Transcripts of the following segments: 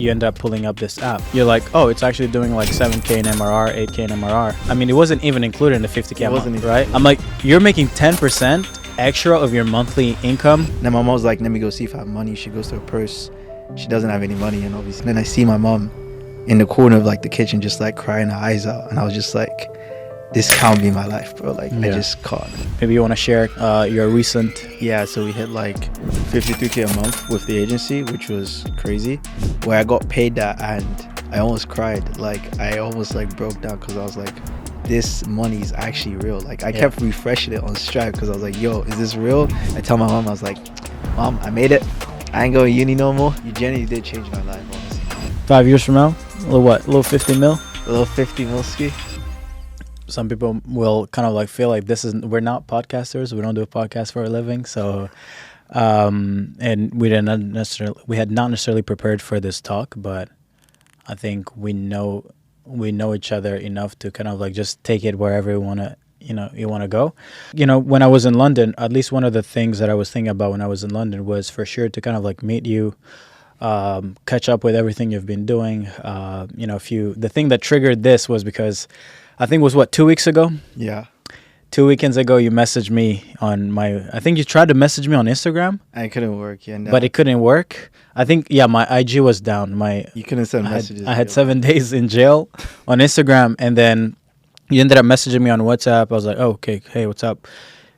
You end up pulling up this app. You're like, oh, it's actually doing like 7K in MRR, 8K in MRR. I mean, it wasn't even included in the 50K a month, right? I'm like, you're making 10% extra of your monthly income. Then my mom's like, let me go see if I have money. She goes to her purse. She doesn't have any money, and obviously. Then I see my mom in the corner of like the kitchen just like crying her eyes out, and I was just like, this can't be my life, bro. Like, I just can't. Maybe you want to share your recent... Yeah, so we hit like 53K a month with the agency, which was crazy, where I got paid that and I almost cried. Like, I almost like broke down because I was like, this money is actually real. Like, I kept refreshing it on Stripe because I was like, yo, is this real? I tell my mom, I was like, Mom, I made it. I ain't going to uni no more. You genuinely did change my life, honestly. 5 years from now? A little what? A little 50 mil? A little 50 mil ski. Some people will kind of like feel like we're not podcasters. We don't do a podcast for a living. So, and we had not necessarily prepared for this talk, but I think we know each other enough to kind of like just take it wherever you want to go. When I was in London, at least one of the things that I was thinking about when I was in London was for sure to kind of like meet you, catch up with everything you've been doing. The thing that triggered this was because I think it was 2 weeks ago? Yeah. 2 weekends ago, you messaged me on I think you tried to message me on Instagram. And it couldn't work, yeah. No. But it couldn't work. I think, my IG was down. You couldn't send messages. I had 7 days in jail on Instagram, and then you ended up messaging me on WhatsApp. I was like, oh, okay, hey, what's up?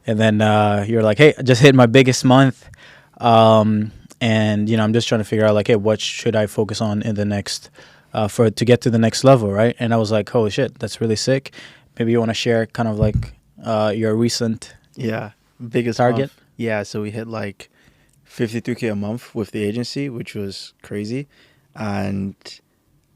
And then you're like, hey, I just hit my biggest month. And, I'm just trying to figure out, like, hey, what should I focus on in the next to get to the next level, right? And I was like, holy shit, that's really sick. Maybe you want to share kind of like your recent biggest target? Month. Yeah, so we hit like 53K a month with the agency, which was crazy. And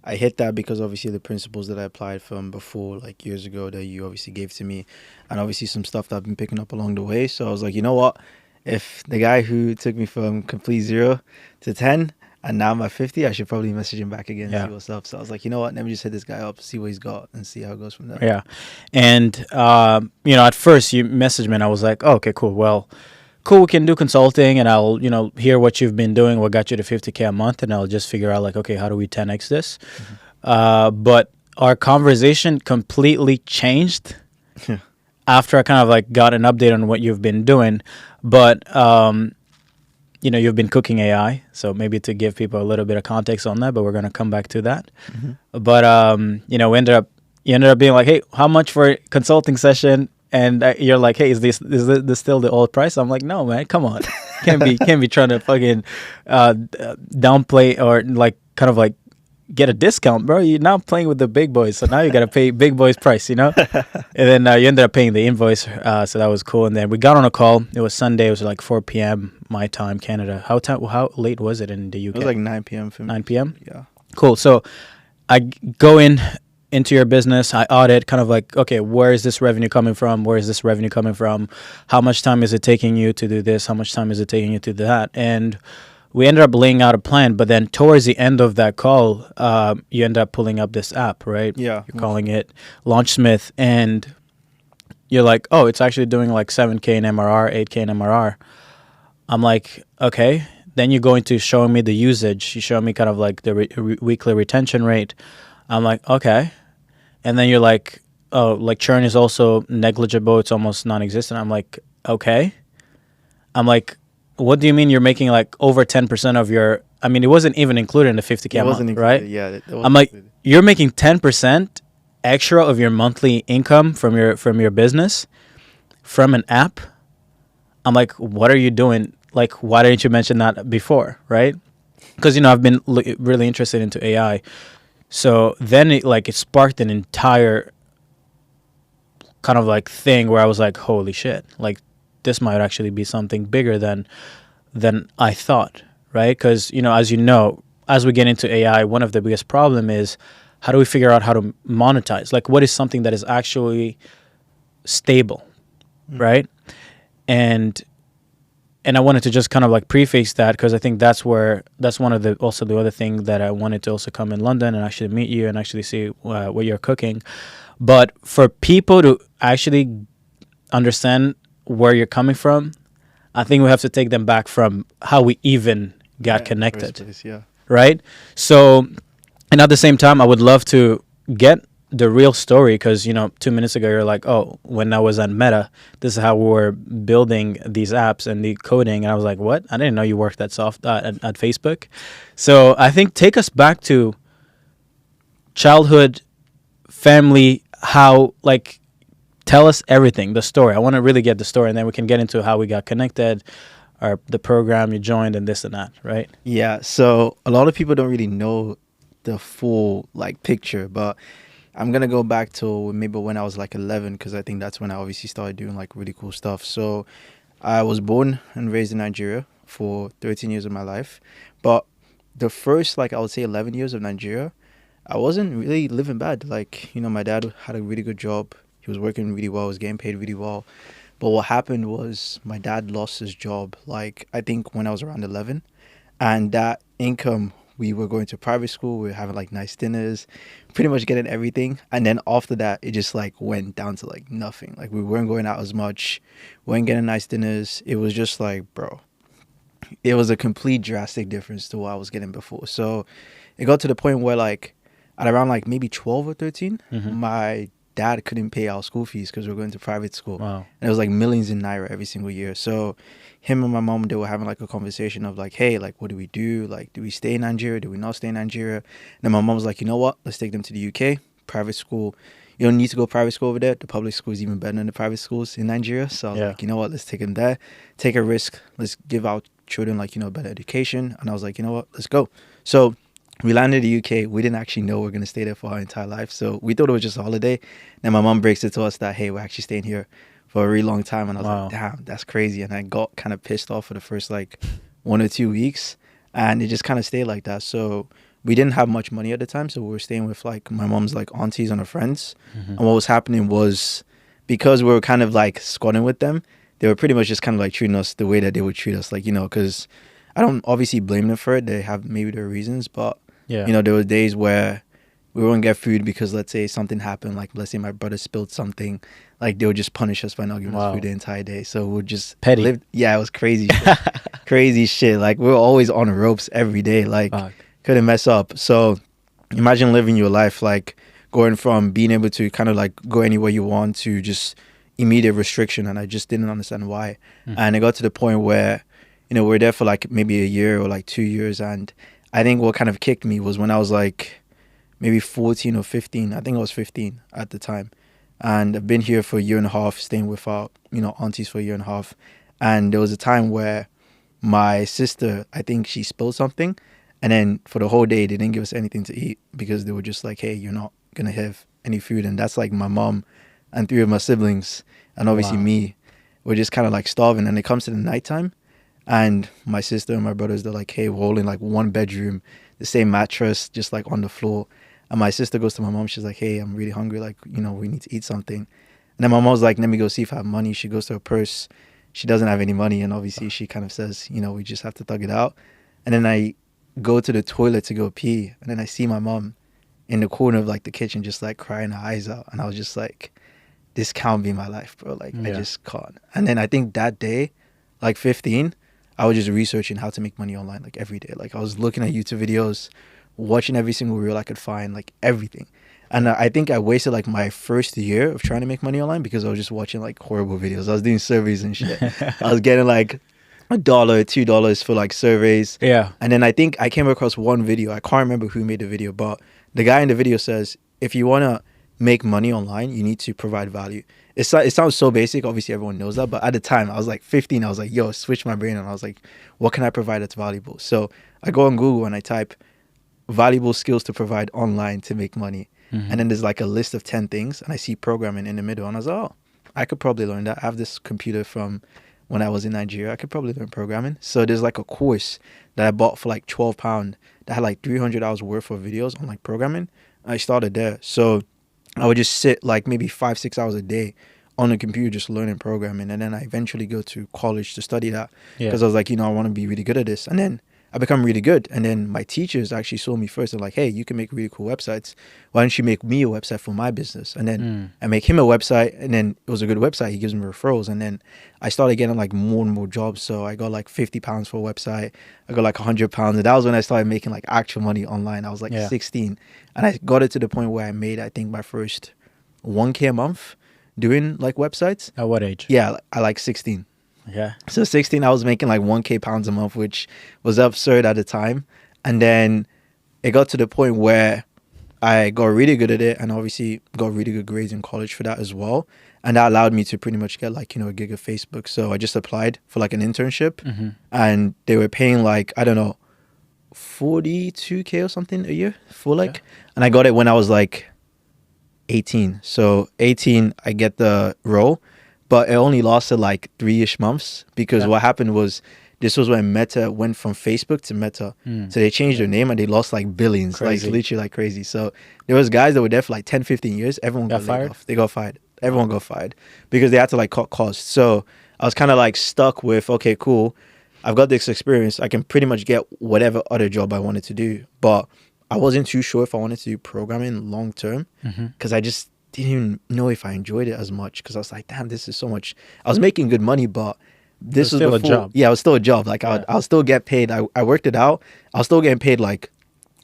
I hit that because obviously the principles that I applied from before, like years ago, that you obviously gave to me, and obviously some stuff that I've been picking up along the way. So I was like, you know what? If the guy who took me from complete 0 to 10, and now I'm at 50, I should probably message him back again and see what's up. So I was like, you know what? Let me just hit this guy up, see what he's got, and see how it goes from there. Yeah. And, at first you messaged me and I was like, oh, okay, cool. Well, cool. We can do consulting and I'll, hear what you've been doing, what got you to 50K a month. And I'll just figure out like, okay, how do we 10X this? Mm-hmm. But our conversation completely changed after I kind of like got an update on what you've been doing. But, you've been cooking AI, so maybe to give people a little bit of context on that, but we're going to come back to that. Mm-hmm. But, you ended up being like, hey, how much for a consulting session? And you're like, hey, is this still the old price? I'm like, no, man, come on. Can't be trying to fucking downplay or like kind of like get a discount, bro. You're now playing with the big boys, so now you got to pay big boys price, And then you ended up paying the invoice, so that was cool. And then we got on a call. It was Sunday. It was like 4 p.m. my time, Canada. How late was it in the UK? It was like 9 p.m. for me. 9 p.m? Yeah. Cool. So I go into your business. I audit kind of like, okay, where is this revenue coming from? Where is this revenue coming from? How much time is it taking you to do this? How much time is it taking you to do that? And we ended up laying out a plan, but then towards the end of that call, you end up pulling up this app, right? Yeah. You're calling it Launchsmith, and you're like, oh, it's actually doing like 7K in MRR, 8K in MRR. I'm like, okay. Then you go into showing me the usage. You show me kind of like the weekly retention rate. I'm like, okay. And then you're like, oh, like churn is also negligible. It's almost non-existent. I'm like, okay. I'm like, what do you mean you're making like over 10% of your... I mean, it wasn't even included in the 50K a month, right? Yeah. I'm like, you're making 10% extra of your monthly income from your business from an app. I'm like, what are you doing? Like, why didn't you mention that before, right? Because, I've been really interested into AI. So then it sparked an entire kind of like thing where I was like, holy shit, like, this might actually be something bigger than I thought, right? Because, as we get into AI, one of the biggest problem is how do we figure out how to monetize? Like, what is something that is actually stable, right? And I wanted to just kind of like preface that because I think that's one of the other thing that I wanted to also come in London and actually meet you and actually see what you're cooking. But for people to actually understand where you're coming from, I think we have to take them back from how we even got connected. Place, yeah. right? So, and at the same time, I would love to get the real story because, 2 minutes ago, you're like, oh, when I was at Meta, this is how we were building these apps and the coding. And I was like, what? I didn't know you worked at Facebook. So I think take us back to childhood, family, how, like, tell us everything, the story. I want to really get the story, and then we can get into how we got connected, or the program you joined, and this and that, right? Yeah, so a lot of people don't really know the full like picture, but I'm gonna go back to maybe when I was like 11 because I think that's when I obviously started doing like really cool stuff. So I was born and raised in Nigeria for 13 years of my life, but the first like I would say 11 years of Nigeria, I wasn't really living bad. Like my dad had a really good job. He was working really well. Was getting paid really well. But what happened was my dad lost his job. Like I think when I was around 11, and that income, we were going to private school, we were having like nice dinners, pretty much getting everything, and then after that it just like went down to like nothing. Like we weren't going out as much, weren't getting nice dinners. It was just like, bro, it was a complete drastic difference to what I was getting before. So it got to the point where like at around like maybe 12 or 13, my dad couldn't pay our school fees because we were going to private school. Wow. And it was like millions in naira every single year. So him and my mom, they were having like a conversation of like, hey, like what do we do? Like, do we stay in Nigeria? Do we not stay in Nigeria? And then my mom was like, you know what? Let's take them to the UK. Private school. You don't need to go private school over there. The public school is even better than the private schools in Nigeria. So I was like, you know what? Let's take them there. Take a risk. Let's give our children like, better education. And I was like, you know what? Let's go. So we landed in the UK. We didn't actually know we are going to stay there for our entire life. So we thought it was just a holiday. Then my mom breaks it to us that, hey, we're actually staying here for a really long time. And I was like, damn, that's crazy. And I got kind of pissed off for the first like 1 or 2 weeks. And it just kind of stayed like that. So we didn't have much money at the time. So we were staying with like my mom's like aunties and her friends. And what was happening was because we were kind of like squatting with them, they were pretty much just kind of like treating us the way that they would treat us. Like, because I don't obviously blame them for it. They have maybe their reasons, but there were days where we wouldn't get food because let's say something happened, like let's say my brother spilled something, like they would just punish us by not giving us food the entire day. So we'd just petty. Yeah, it was crazy shit. Crazy shit. Like we were always on the ropes every day. Like couldn't mess up. So imagine living your life like going from being able to kind of like go anywhere you want to just immediate restriction, and I just didn't understand why. And it got to the point where we were there for like maybe a year or like 2 years, and I think what kind of kicked me was when I was like maybe 14 or 15. I think I was 15 at the time. And I've been here for a year and a half, staying with our, aunties for a year and a half. And there was a time where my sister, I think she spilled something. And then for the whole day, they didn't give us anything to eat because they were just like, hey, you're not going to have any food. And that's like my mom and 3 of my siblings. And obviously me, we're just kind of like starving. And it comes to the nighttime. And my sister and my brothers, they're like, hey, we're all in like one bedroom, the same mattress, just like on the floor. And my sister goes to my mom. She's like, hey, I'm really hungry. Like, we need to eat something. And then my mom's like, let me go see if I have money. She goes to her purse. She doesn't have any money. And obviously she kind of says, we just have to thug it out. And then I go to the toilet to go pee. And then I see my mom in the corner of like the kitchen, just like crying her eyes out. And I was just like, this can't be my life, bro. Like, I just can't. And then I think that day, like 15, I was just researching how to make money online like every day. Like I was looking at YouTube videos, watching every single reel I could find, like everything. And I think I wasted like my first year of trying to make money online because I was just watching like horrible videos. I was doing surveys and shit. I was getting like $1, $2 for like surveys. Yeah. And then I think I came across one video. I can't remember who made the video, but the guy in the video says, if you want to make money online, you need to provide value. It sounds so basic. Obviously, everyone knows that. But at the time, I was like 15. I was like, yo, switch my brain. And I was like, what can I provide that's valuable? So I go on Google and I type valuable skills to provide online to make money. And then there's like a list of 10 things. And I see programming in the middle. And I was like, oh, I could probably learn that. I have this computer from when I was in Nigeria. I could probably learn programming. So there's like a course that I bought for like £12 that had like 300 hours worth of videos on like programming. I started there. So I would just sit like maybe 5-6 hours a day on the computer just learning programming. And then I eventually go to college to study that because I was like, I want to be really good at this. And then I become really good. And then my teachers actually saw me first and like, hey, you can make really cool websites. Why don't you make me a website for my business? And then I make him a website, and then it was a good website. He gives me referrals. And then I started getting like more and more jobs. So I got like £50 for a website. I got like £100. And that was when I started making like actual money online. I was like 16. And I got it to the point where I made, I think, my first 1K a month doing like websites. At what age? Yeah, I like 16. Yeah. So 16, I was making like 1K pounds a month, which was absurd at the time. And then it got to the point where I got really good at it, and obviously got really good grades in college for that as well. And that allowed me to pretty much get like, a gig at Facebook. So I just applied for like an internship, and they were paying like, I don't know, 42K or something a year for like, and I got it when I was like 18. So 18, I get the role. But it only lasted like 3-ish months, because what happened was, this was when Meta went from Facebook to Meta. So they changed their name and they lost like billions, Crazy. like literally like crazy. So there was guys that were there for like 10, 15 years. Everyone got laid fired? off. They got fired. Everyone got fired because they had to like cut costs. So I was kind of like stuck with, okay, cool. I've got this experience. I can pretty much get whatever other job I wanted to do. But I wasn't too sure if I wanted to do programming long term, because I just didn't even know if I enjoyed it as much, because I was like, damn, this is so much. I was making good money, but this was still a before, job. Yeah, it was still a job. Like I'll still get paid. I worked it out. I was still getting paid like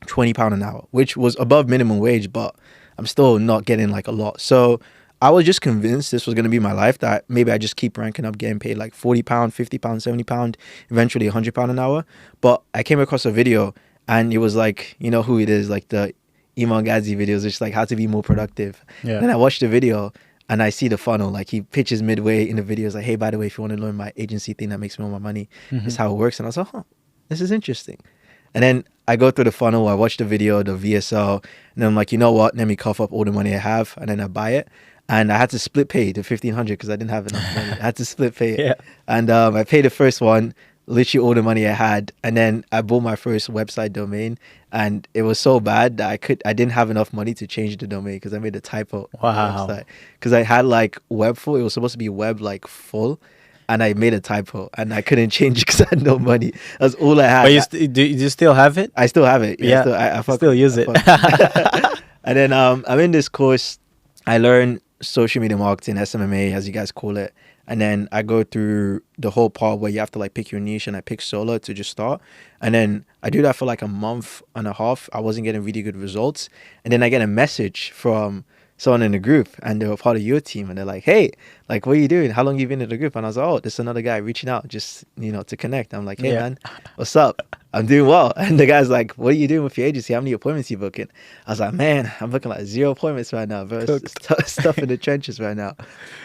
£20 an hour, which was above minimum wage, but I'm still not getting like a lot. So I was just convinced this was going to be my life, that maybe I just keep ranking up, getting paid like £40, £50, £70, eventually £100 an hour. But I came across a video, and it was like, you know who it is, like the Iman Gadzhi videos, it's like how to be more productive. Yeah. Then I watched the video, and I see the funnel, like he pitches midway in the video, it's like, hey, by the way, if you want to learn my agency thing that makes me all my money, this is how it works. And I was like, this is interesting. And then I go through the funnel, I watch the video, the VSL, and then I'm like, you know what, let me cough up all the money I have, and then I buy it. And I had to split pay the 1,500 because I didn't have enough money. I had to split pay it. Yeah. And I paid the first one, literally all the money I had, and then I bought my first website domain, and it was so bad that I didn't have enough money to change the domain, because I made a typo on the Wow. website, because I had like web full, it was supposed to be web like full, and I made a typo and I couldn't change it because I had no money. That's all I had. But do you still have it? I still have it. Yeah. I Still use it. And then I'm in this course. I learn social media marketing, SMMA, as you guys call it. And then I go through the whole part where you have to like pick your niche, and I pick solar to just start. And then I do that for like a month and a half. I wasn't getting really good results. And then I get a message from someone in the group, and they were part of your team, and they're like, hey, like, what are you doing? How long you been in the group? And I was like, oh, there's another guy reaching out just, to connect. I'm like, hey, man, what's up? I'm doing well. And the guy's like, what are you doing with your agency? How many appointments you booking? I was like, man, I'm booking like 0 appointments right now, bro. It's tough in the trenches right now.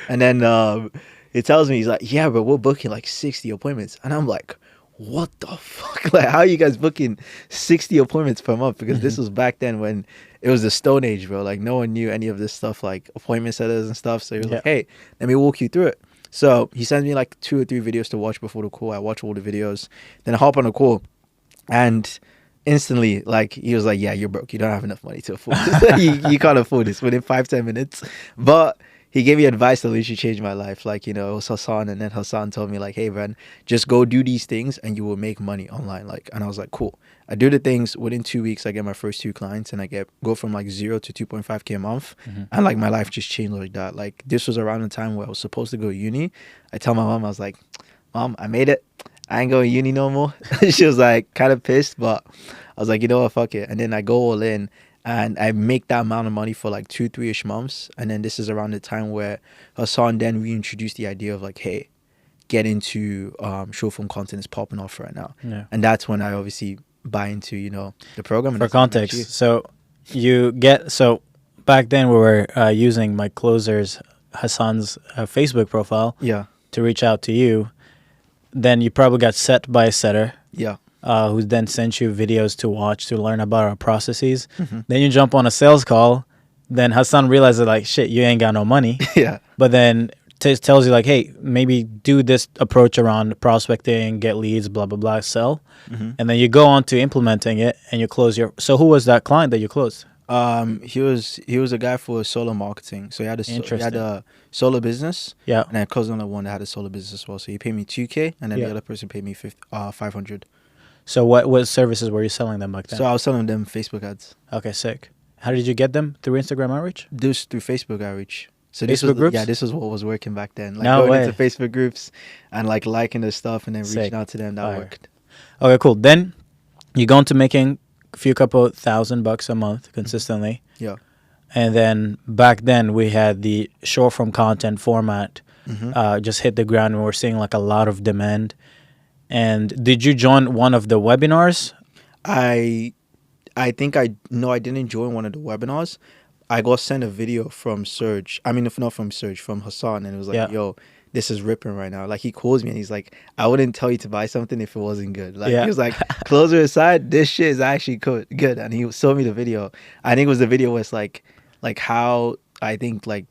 And then he tells me, he's like, yeah, but we're booking like 60 appointments. And I'm like, what the fuck? Like, how are you guys booking 60 appointments per month? Because this was back then when it was the Stone Age, bro. Like, no one knew any of this stuff, like appointment setters and stuff. So he was like, hey, let me walk you through it. So he sends me like 2 or 3 videos to watch before the call. I watch all the videos. Then I hop on the call, and instantly, like, he was like, yeah, you're broke. You don't have enough money to afford this. you can't afford this within 5-10 minutes. But he gave me advice that literally changed my life. Like, it was Hassan, and then Hassan told me, like, hey, man, just go do these things and you will make money online. Like, and I was like, cool. I do the things. Within 2 weeks, I get my first 2 clients, and I go from like 0 to 2.5K a month. And like, my life just changed like that. Like, this was around the time where I was supposed to go to uni. I tell my mom, I was like, Mom, I made it. I ain't going to uni no more. She was like kind of pissed, but I was like, you know what, fuck it. And then I go all in, and I make that amount of money for like 2-3-ish months. And then this is around the time where Hassan then reintroduced the idea of like, hey, get into short form content is popping off right now. Yeah. And that's when I obviously buy into, the program. And For context, so back then we were using my closer's Hassan's Facebook profile to reach out to you. Then you probably got set by a setter. Yeah. Who then sent you videos to watch to learn about our processes. Then you jump on a sales call. Then Hassan realizes, like, shit, you ain't got no money. Yeah. But then tells you, like, hey, maybe do this approach around prospecting, get leads, blah, blah, blah, sell. And then you go on to implementing it, and you close your... So who was that client that you closed? He was a guy for solar marketing. So he had a solar business. Yeah. And I closed on the one that had a solar business as well. So he paid me 2K, and then the other person paid me 500. So what services were you selling them back then? So I was selling them Facebook ads. Okay, sick. How did you get them? Through Instagram outreach? This through Facebook outreach. So Facebook groups? Yeah, this was what was working back then. Like No going way. into Facebook groups and like liking their stuff and then Sick. reaching out to them. That Fire. worked. Okay, cool. Then you go into making a few couple $1,000 a month consistently. Yeah. And then back then we had the short-form content format just hit the ground, and we're seeing like a lot of demand. And did you join one of the webinars? I think I didn't join one of the webinars. I got sent a video from Serge. I mean, if not from Serge, from Hassan, and it was like, Yeah. "Yo, this is ripping right now." Like he calls me and he's like, "I wouldn't tell you to buy something if it wasn't good." Like Yeah. he was like, "Closer aside, this shit is actually good." And he showed me the video. I think it was the video was like how I think like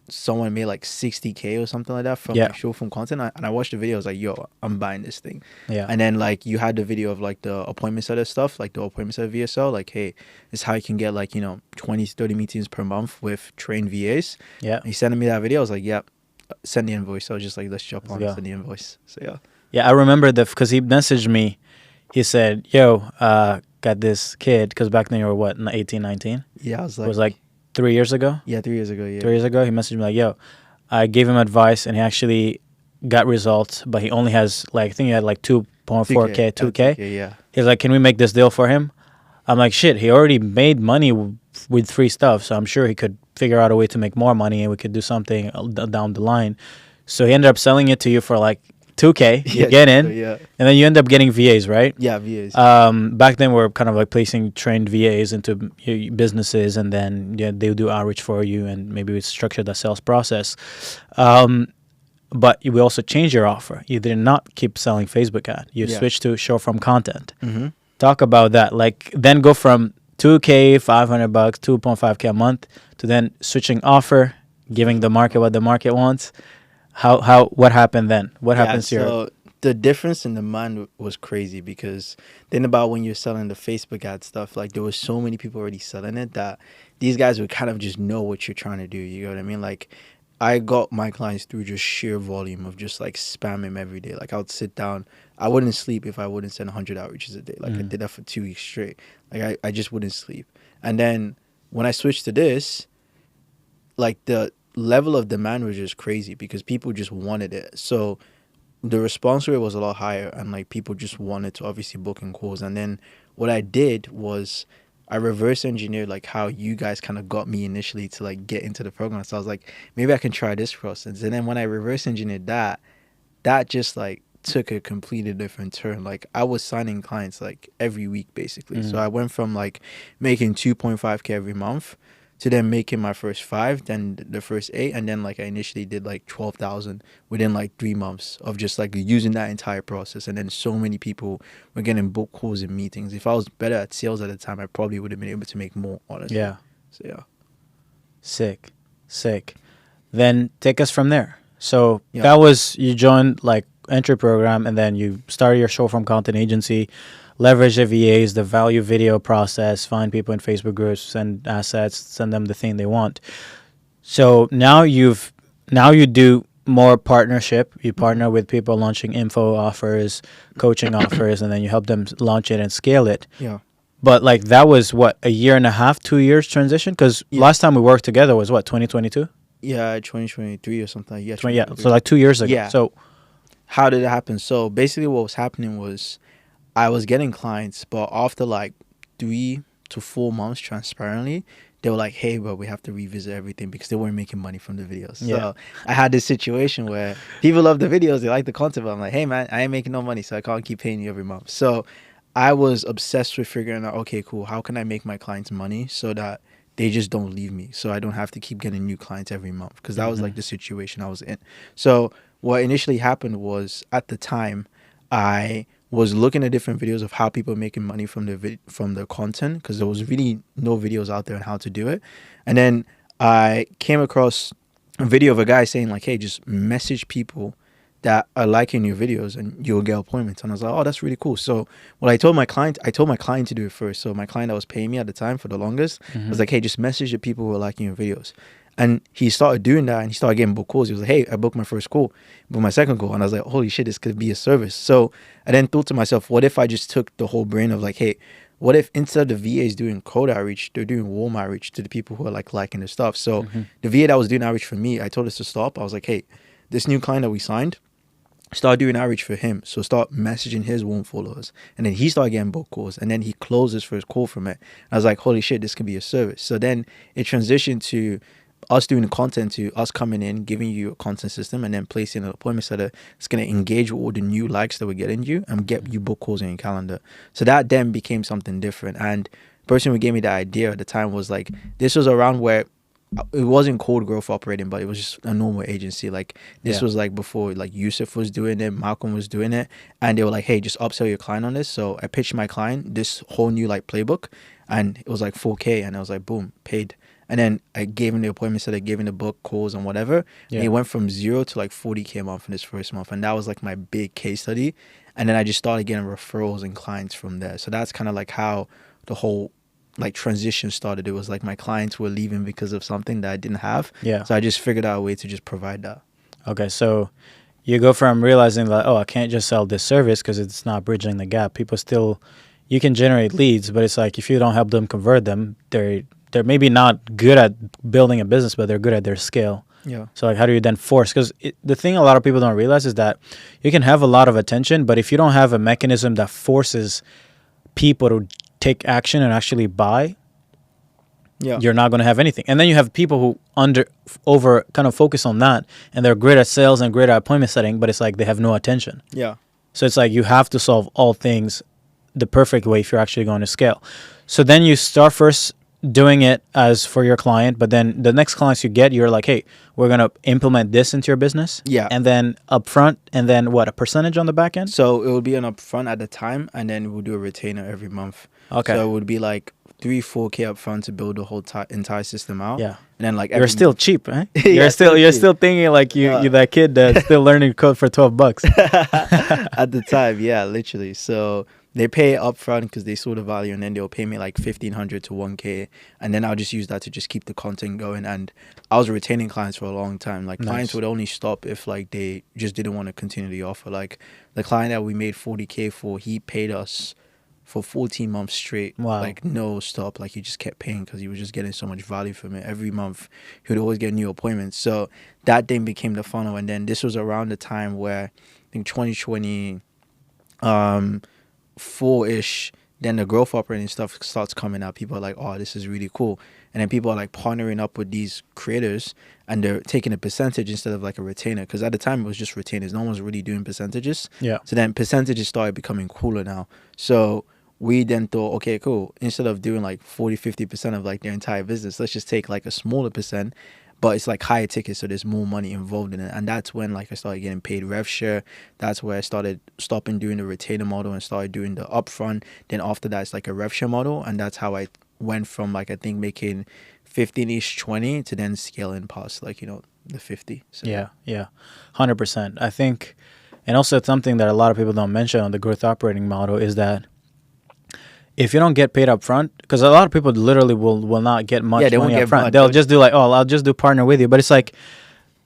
someone made like 60K or something like that from Yeah. like short form content. And I watched the video. I was like, "Yo, I'm buying this thing." Yeah. And then like you had the video of like the appointment setter stuff, like the appointment setter VSL, like, hey, this is how you can get like, 20 to 30 meetings per month with trained VAs. Yeah. And he sent me that video. I was like, yep, send the invoice. So I was just like, let's jump on, go. send the invoice. So yeah. Yeah, I remember because he messaged me. He said, yo, got this kid, because back then you were what, 18, 19? Yeah, I was It like, was like 3 years ago? yeah, 3 years ago. Yeah. 3 years ago, he messaged me like, yo, I gave him advice and he actually got results, but he only has like, I think he had like 2.4K, 2K. Yeah. He's like, can we make this deal for him? I'm like, shit, he already made money with free stuff, so I'm sure he could figure out a way to make more money and we could do something down the line. So he ended up selling it to you for like 2K. You Yeah, get in, yeah. and then you end up getting VAs, right? Yeah, VAs. Back then, we were kind of like placing trained VAs into businesses, and then they would do outreach for you, and maybe we structure the sales process. But we also changed your offer. You did not keep selling Facebook ad. You switched to short-form content. Mm-hmm. Talk about that. Like, then go from 2K, $500, 2.5K a month, to then switching offer, giving the market what the market wants. What happened then? What happens to your... So the difference in demand was crazy, because then about when you're selling the Facebook ad stuff, like there was so many people already selling it that these guys would kind of just know what you're trying to do. You know what I mean? Like I got my clients through just sheer volume of just like spamming every day. Like I would sit down. I wouldn't sleep if I wouldn't send 100 outreaches a day. Like I did that for 2 weeks straight. Like I just wouldn't sleep. And then when I switched to this, like the level of demand was just crazy because people just wanted it. So the response rate was a lot higher, and like people just wanted to obviously book in calls. And then what I did was I reverse engineered like how you guys kind of got me initially to like get into the program. So I was like, maybe I can try this process. And then when I reverse engineered that just like took a completely different turn. Like I was signing clients like every week basically. So I went from like making 2.5K every month to then making my first 5, then the first 8, and then like I initially did like 12,000 within like 3 months of just like using that entire process. And then so many people were getting book calls and meetings. If I was better at sales at the time, I probably would have been able to make more, honestly. Yeah. So yeah. Sick. Then take us from there. So Yeah. that was, you joined like entry program, and then you started your short-form content agency, leverage the VAs, the value video process, find people in Facebook groups, send assets, send them the thing they want. So now you do more partnership. You partner with people launching info offers, coaching offers, and then you help them launch it and scale it. Yeah. But like that was what, a year and a half, 2 years transition? Because last time we worked together was what, 2022? Yeah, 2023 or something. Yeah, Yeah, so like 2 years ago. Yeah. So how did it happen? So basically what was happening was I was getting clients, but after like 3 to 4 months, transparently, they were like, hey, bro, we have to revisit everything, because they weren't making money from the videos. Yeah. So I had this situation where people love the videos, they like the content, but I'm like, hey, man, I ain't making no money, so I can't keep paying you every month. So I was obsessed with figuring out, okay, cool, how can I make my clients money so that they just don't leave me, so I don't have to keep getting new clients every month, because that was like the situation I was in. So what initially happened was, at the time, I was looking at different videos of how people are making money from the content, because there was really no videos out there on how to do it. And then I came across a video of a guy saying like, hey, just message people that are liking your videos and you'll get appointments. And I was like, oh, that's really cool. So what I told my client to do it first. So my client that was paying me at the time for the longest was like, hey, just message the people who are liking your videos. And he started doing that, and he started getting booked calls. He was like, hey, I booked my first call, booked my second call. And I was like, holy shit, this could be a service. So I then thought to myself, what if I just took the whole brain of like, hey, what if instead of the VAs doing cold outreach, they're doing warm outreach to the people who are like liking the stuff. So the VA that was doing outreach for me, I told us to stop. I was like, hey, this new client that we signed, start doing outreach for him. So start messaging his warm followers. And then he started getting book calls. And then he closed his first call from it. I was like, holy shit, this could be a service. So then it transitioned to us doing the content, to us coming in, giving you a content system, and then placing an appointment setter. It's going to engage with all the new likes that we're getting you and get you book calls in your calendar. So that then became something different. And the person who gave me the idea at the time was like, this was around where it wasn't called growth operating, but it was just a normal agency. Like this was like before like Yusuf was doing it, Malcolm was doing it, and they were like, hey, just upsell your client on this. So I pitched my client this whole new like playbook, and it was like 4K, and I was like, boom, paid. And then I gave him the appointment, said I gave him the book, calls and whatever. Yeah. And he went from 0 to like 40K a month in his first month. And that was like my big case study. And then I just started getting referrals and clients from there. So that's kind of like how the whole like transition started. It was like my clients were leaving because of something that I didn't have. Yeah. So I just figured out a way to just provide that. Okay. So you go from realizing that, oh, I can't just sell this service because it's not bridging the gap. People still, you can generate leads, but it's like if you don't help them convert them, they're maybe not good at building a business, but they're good at their scale. Yeah. So like, how do you then force? Because the thing a lot of people don't realize is that you can have a lot of attention, but if you don't have a mechanism that forces people to take action and actually buy, you're not going to have anything. And then you have people who over kind of focus on that, and they're great at sales and great at appointment setting, but it's like they have no attention. Yeah. So it's like you have to solve all things the perfect way if you're actually going to scale. So then you start first doing it as for your client, but then the next clients you get, you're like, hey, we're going to implement this into your business. Yeah. And then upfront, and then what, a percentage on the back end? So it would be an upfront at the time, and then we'll do a retainer every month. Okay. So it would be like 3-4K upfront to build the whole entire system out. Yeah. And then like you're still cheap, eh? Yeah, you're still thinking like you're that kid that's still learning code for $12. At the time, yeah, literally. So they pay upfront because they saw the value, and then they'll pay me like 1,500 to 1K, and then I'll just use that to just keep the content going. And I was retaining clients for a long time. Like clients would only stop if like they just didn't want to continue the offer. Like the client that we made 40K for, he paid us for 14 months straight. Wow. Like no stop. Like he just kept paying because he was just getting so much value from it. Every month he would always get new appointments. So that then became the funnel. And then this was around the time where I think 2020 4-ish, then the growth operating stuff starts coming out. People are like, oh, this is really cool. And then people are like partnering up with these creators, and they're taking a percentage instead of like a retainer, because at the time it was just retainers. No one was really doing percentages. Yeah. So then percentages started becoming cooler now. So we then thought, okay, cool, instead of doing like 40-50% of like their entire business, let's just take like a smaller percent, but it's like higher tickets, so there's more money involved in it. And that's when like I started getting paid rev share. That's where I started stopping doing the retainer model and started doing the upfront. Then after that, it's like a rev share model, and that's how I went from like I think making 15-ish 20 to then scaling past like the 50. So. Yeah, 100%. I think, and also it's something that a lot of people don't mention on the growth operating model is that if you don't get paid up front, because a lot of people literally will not get much money up front. They'll just do like, oh, I'll just do partner with you. But it's like,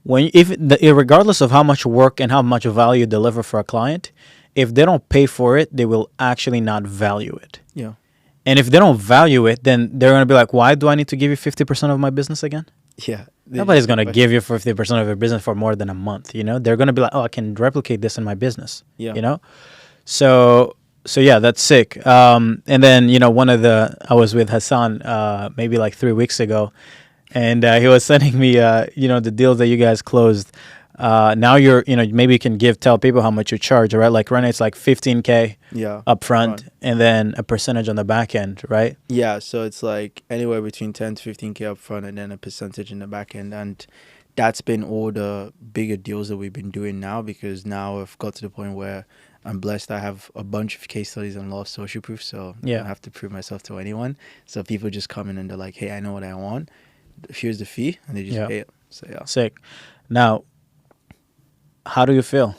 regardless of how much work and how much value you deliver for a client, if they don't pay for it, they will actually not value it. Yeah. And if they don't value it, then they're going to be like, why do I need to give you 50% of my business again? Yeah. Nobody's going to give you 50% of your business for more than a month, They're going to be like, oh, I can replicate this in my business, So yeah, that's sick. And then, I was with Hassan maybe like 3 weeks ago, and he was sending me, the deals that you guys closed. Now you're, maybe you can tell people how much you charge, right? Like right now it's like 15K up front and then a percentage on the back end, right? Yeah, so it's like anywhere between 10 to 15K up front and then a percentage in the back end. And that's been all the bigger deals that we've been doing now, because now I've got to the point where I'm blessed. I have a bunch of case studies and a lot of social proof, so I don't have to prove myself to anyone. So people just come in and they're like, hey, I know what I want. Here's the fee, and they just pay it. So yeah. Sick. Now, how do you feel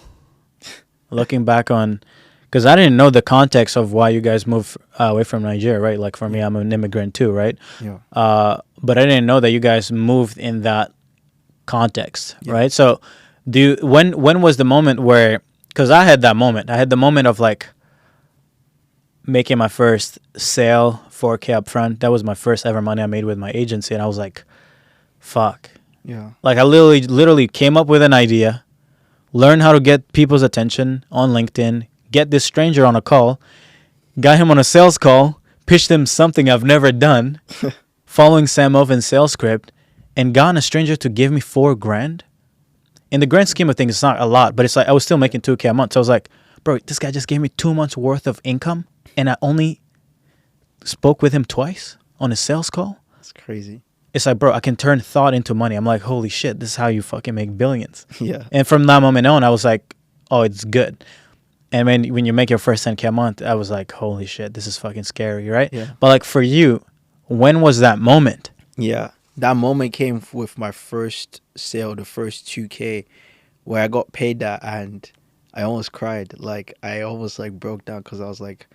looking back on, because I didn't know the context of why you guys moved away from Nigeria, right? Like for me, I'm an immigrant too, right? Yeah. But I didn't know that you guys moved in that context, Yeah. right? So, when was the moment where? Because I had that moment. I had the moment of like making my first sale, 4K up front. That was my first ever money I made with my agency, and I was like, "Fuck!" Yeah. Like I literally came up with an idea, learned how to get people's attention on LinkedIn, get this stranger on a call, got him on a sales call, pitched him something I've never done, following Sam Oven's sales script, and gotten a stranger to give me $4,000. In the grand scheme of things, it's not a lot, but it's like I was still making 2K a month. So I was like, bro, this guy just gave me 2 months worth of income, and I only spoke with him twice on a sales call. That's crazy. It's like, bro, I can turn thought into money. I'm like, holy shit, this is how you fucking make billions. Yeah. And from that moment on, I was like, oh, it's good. And when you make your first 10K a month, I was like, holy shit, this is fucking scary, right? Yeah. But like for you, when was that moment? Yeah. That moment came with my first sale, the first 2K, where I got paid that, and I almost cried. Like I almost like broke down because I was like,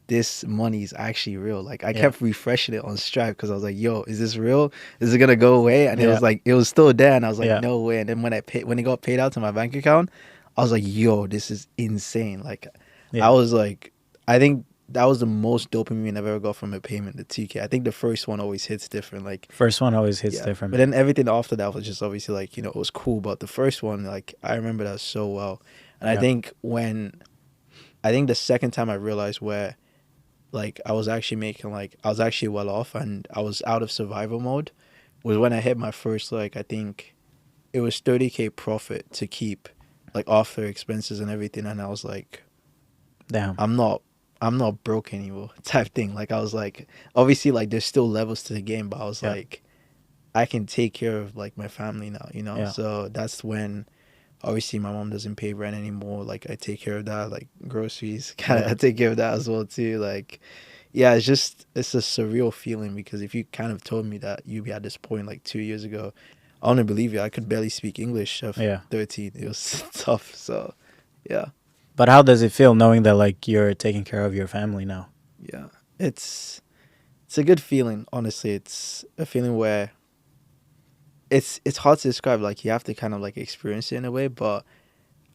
this money is actually real. Like I kept refreshing it on Stripe because I was like, yo, is this real? Is it gonna go away? And it was like, it was still there, and I was like, no way. And then when it got paid out to my bank account, I was like, yo, this is insane. Like I was like, I think that was the most dopamine I've ever got from a payment, the 2K. I think the first one always hits different. Like First one always hits different. But then everything after that was just obviously like, it was cool. But the first one, like I remember that so well. And I think the second time I realized where like I was actually making, like I was actually well off and I was out of survival mode was when I hit my first, like I think it was 30K profit to keep, like after expenses and everything. And I was like, damn, I'm not broke anymore type thing. Like I was like, obviously like there's still levels to the game, but I was like, I can take care of like my family now, So that's when obviously my mom doesn't pay rent anymore. Like I take care of that, like groceries, I take care of that as well too. Like, yeah, it's a surreal feeling because if you kind of told me that you'd be at this point like 2 years ago, I wouldn't believe you. I could barely speak English at 13. It was tough. So, yeah. But how does it feel knowing that like you're taking care of your family now? Yeah, it's a good feeling. Honestly, it's a feeling where it's hard to describe. Like you have to kind of like experience it in a way, but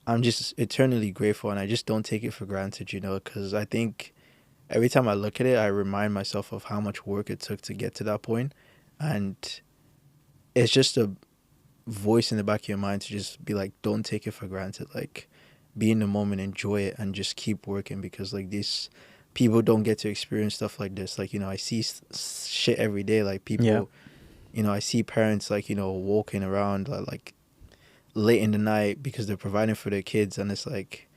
I'm just eternally grateful, and I just don't take it for granted, because I think every time I look at it, I remind myself of how much work it took to get to that point, and it's just a voice in the back of your mind to just be like, don't take it for granted. Like, be in the moment, enjoy it, and just keep working, because like these people don't get to experience stuff like this. Like, I see shit every day. Like people, I see parents like, walking around like late in the night because they're providing for their kids, and it's like,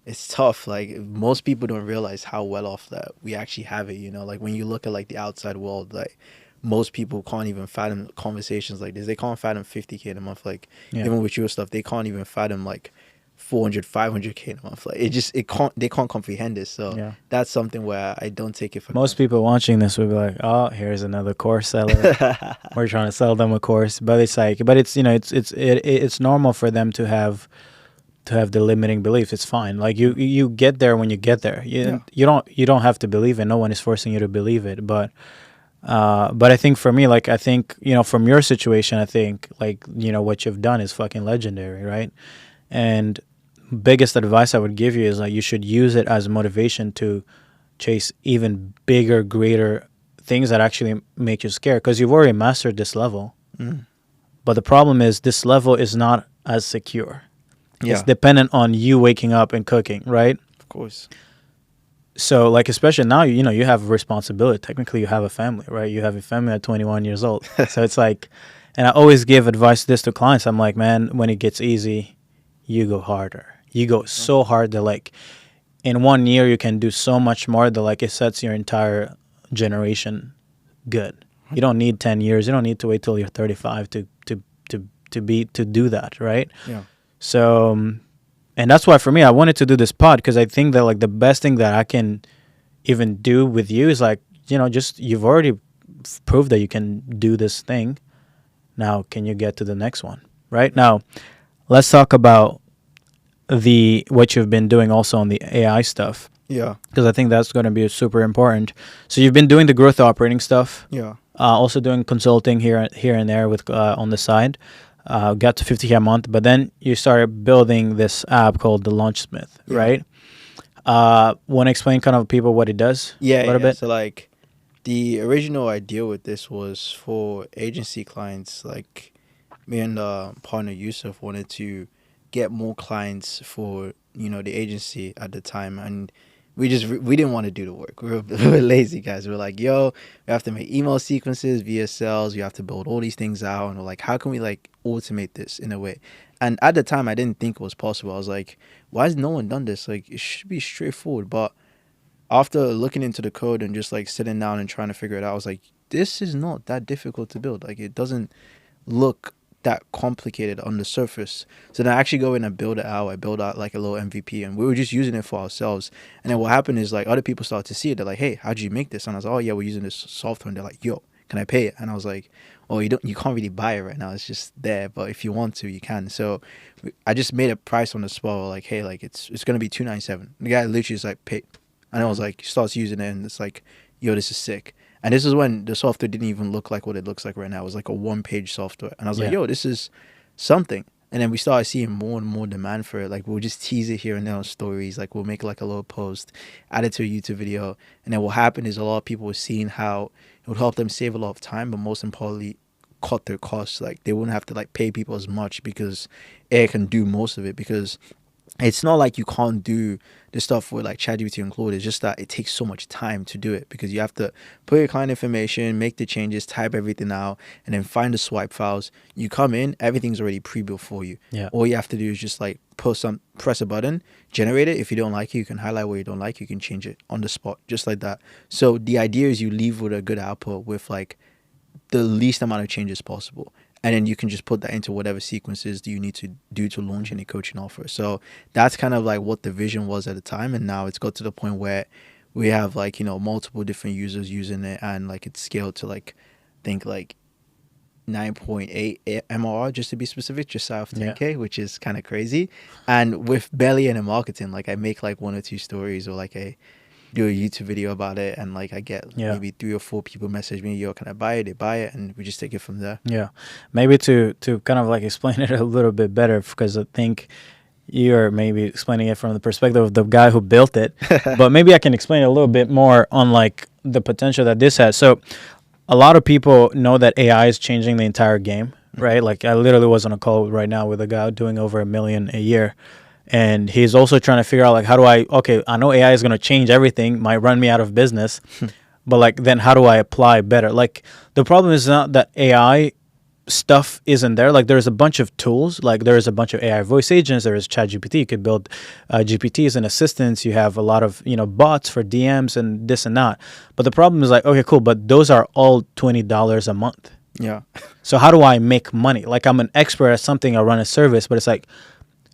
it's tough. Like most people don't realize how well off that we actually have it. Like when you look at like the outside world, like most people can't even fathom conversations like this. They can't fathom 50K in a month. Like even with your stuff, they can't even fathom like 400, 500K in a month. Like they can't comprehend this. So that's something where I don't take it for most granted. people watching this will be like, oh, here's another course seller. We're trying to sell them a course, but it's like, it's normal for them to have the limiting beliefs. It's fine. Like you get there when you get there. You don't have to believe it. No one is forcing you to believe it. But I think for me, like I think from your situation, I think like what you've done is fucking legendary, right? And biggest advice I would give you is like you should use it as motivation to chase even bigger, greater things that actually make you scared, because you've already mastered this level. But the problem is this level is not as secure. It's dependent on you waking up and cooking, right? Of course. So like especially now, you have responsibility. Technically you have a family, right? You have a family at 21 years old. So it's like, and I always give advice this to clients. I'm like, man, when it gets easy, you go harder. You go so hard that like in 1 year you can do so much more that like it sets your entire generation good. You don't need 10 years. You don't need to wait till you're 35 to do that, right? Yeah. So, and that's why for me I wanted to do this pod, because I think that like the best thing that I can even do with you is like, just you've already proved that you can do this thing. Now, can you get to the next one? Right? Now, let's talk about what you've been doing also on the AI stuff, Yeah. because I think that's going to be super important. So you've been doing the growth operating stuff, Yeah. also doing consulting here and there with on the side. Got to 50K a month, but then you started building this app called the Launchsmith, Yeah. right? Want to explain kind of people what it does Yeah. a little Yeah. bit? So like, the original idea with this was for agency clients. Like, me and partner Yusuf wanted to get more clients for the agency at the time, and we didn't want to do the work. We were lazy guys. We were like, yo, we have to make email sequences, VSLs. You have to build all these things out, and we're like, how can we like automate this in a way? And at the time, I didn't think it was possible. I was like, why has no one done this? Like, it should be straightforward. But after looking into the code and just like sitting down and trying to figure it out, I was like, this is not that difficult to build. Like, it doesn't look that complicated on the surface. So then I actually go in and build it out. I build out like a little MVP, and we were just using it for ourselves. And then what happened is like other people start to see it. They're like, hey, how'd you make this? And I was like, oh yeah, we're using this software. And they're like, yo, can I pay it? And I was like, oh, you can't really buy it right now. It's just there, but if you want to, you can. So I just made a price on the spot. Like, hey, like it's gonna be $297. The guy literally is like, pay. And I was like, starts using it, and it's like, yo, this is sick. And this is when the software didn't even look like what it looks like right now. It was like a one-page software. And I was like, yo, this is something. And then we started seeing more and more demand for it. Like, we'll just tease it here and there on stories. Like, we'll make like a little post, add it to a YouTube video. And then what happened is a lot of people were seeing how it would help them save a lot of time, but most importantly, cut their costs. Like, they wouldn't have to like pay people as much because AI can do most of it. Because it's not like you can't do the stuff with like ChatGPT and Claude. It's just that it takes so much time to do it, because you have to put your client information, make the changes, type everything out, and then find the swipe files. You come in, everything's already pre-built for you. Yeah. All you have to do is just like press a button, generate it. If you don't like it, you can highlight what you don't like. You can change it on the spot, just like that. So the idea is you leave with a good output with like the least amount of changes possible. And then you can just put that into whatever sequences do you need to do to launch any coaching offer. So that's kind of like what the vision was at the time. And now it's got to the point where we have like, multiple different users using it, and like it's scaled to like, I think like 9.8 MRR, just to be specific, just south of 10K, which is kind of crazy. And with barely any marketing, like I make like 1 or 2 stories, or like do a YouTube video about it, and like I get maybe 3 or 4 people message me, yo, can I buy it? They buy it, and we just take it from there. Yeah, maybe to kind of like explain it a little bit better, because I think you're maybe explaining it from the perspective of the guy who built it, but maybe I can explain it a little bit more on like the potential that this has. So a lot of people know that AI is changing the entire game, right? Like I literally was on a call right now with a guy doing over $1 million a year. And he's also trying to figure out, like, I know AI is going to change everything, might run me out of business, but, like, then how do I apply better? Like, the problem is not that AI stuff isn't there. Like, there's a bunch of tools. Like, there is a bunch of AI voice agents. There is ChatGPT. You could build GPTs and assistants. You have a lot of, bots for DMs and this and that. But the problem is, like, okay, cool, but those are all $20 a month. Yeah. So how do I make money? Like, I'm an expert at something. I run a service, but it's like,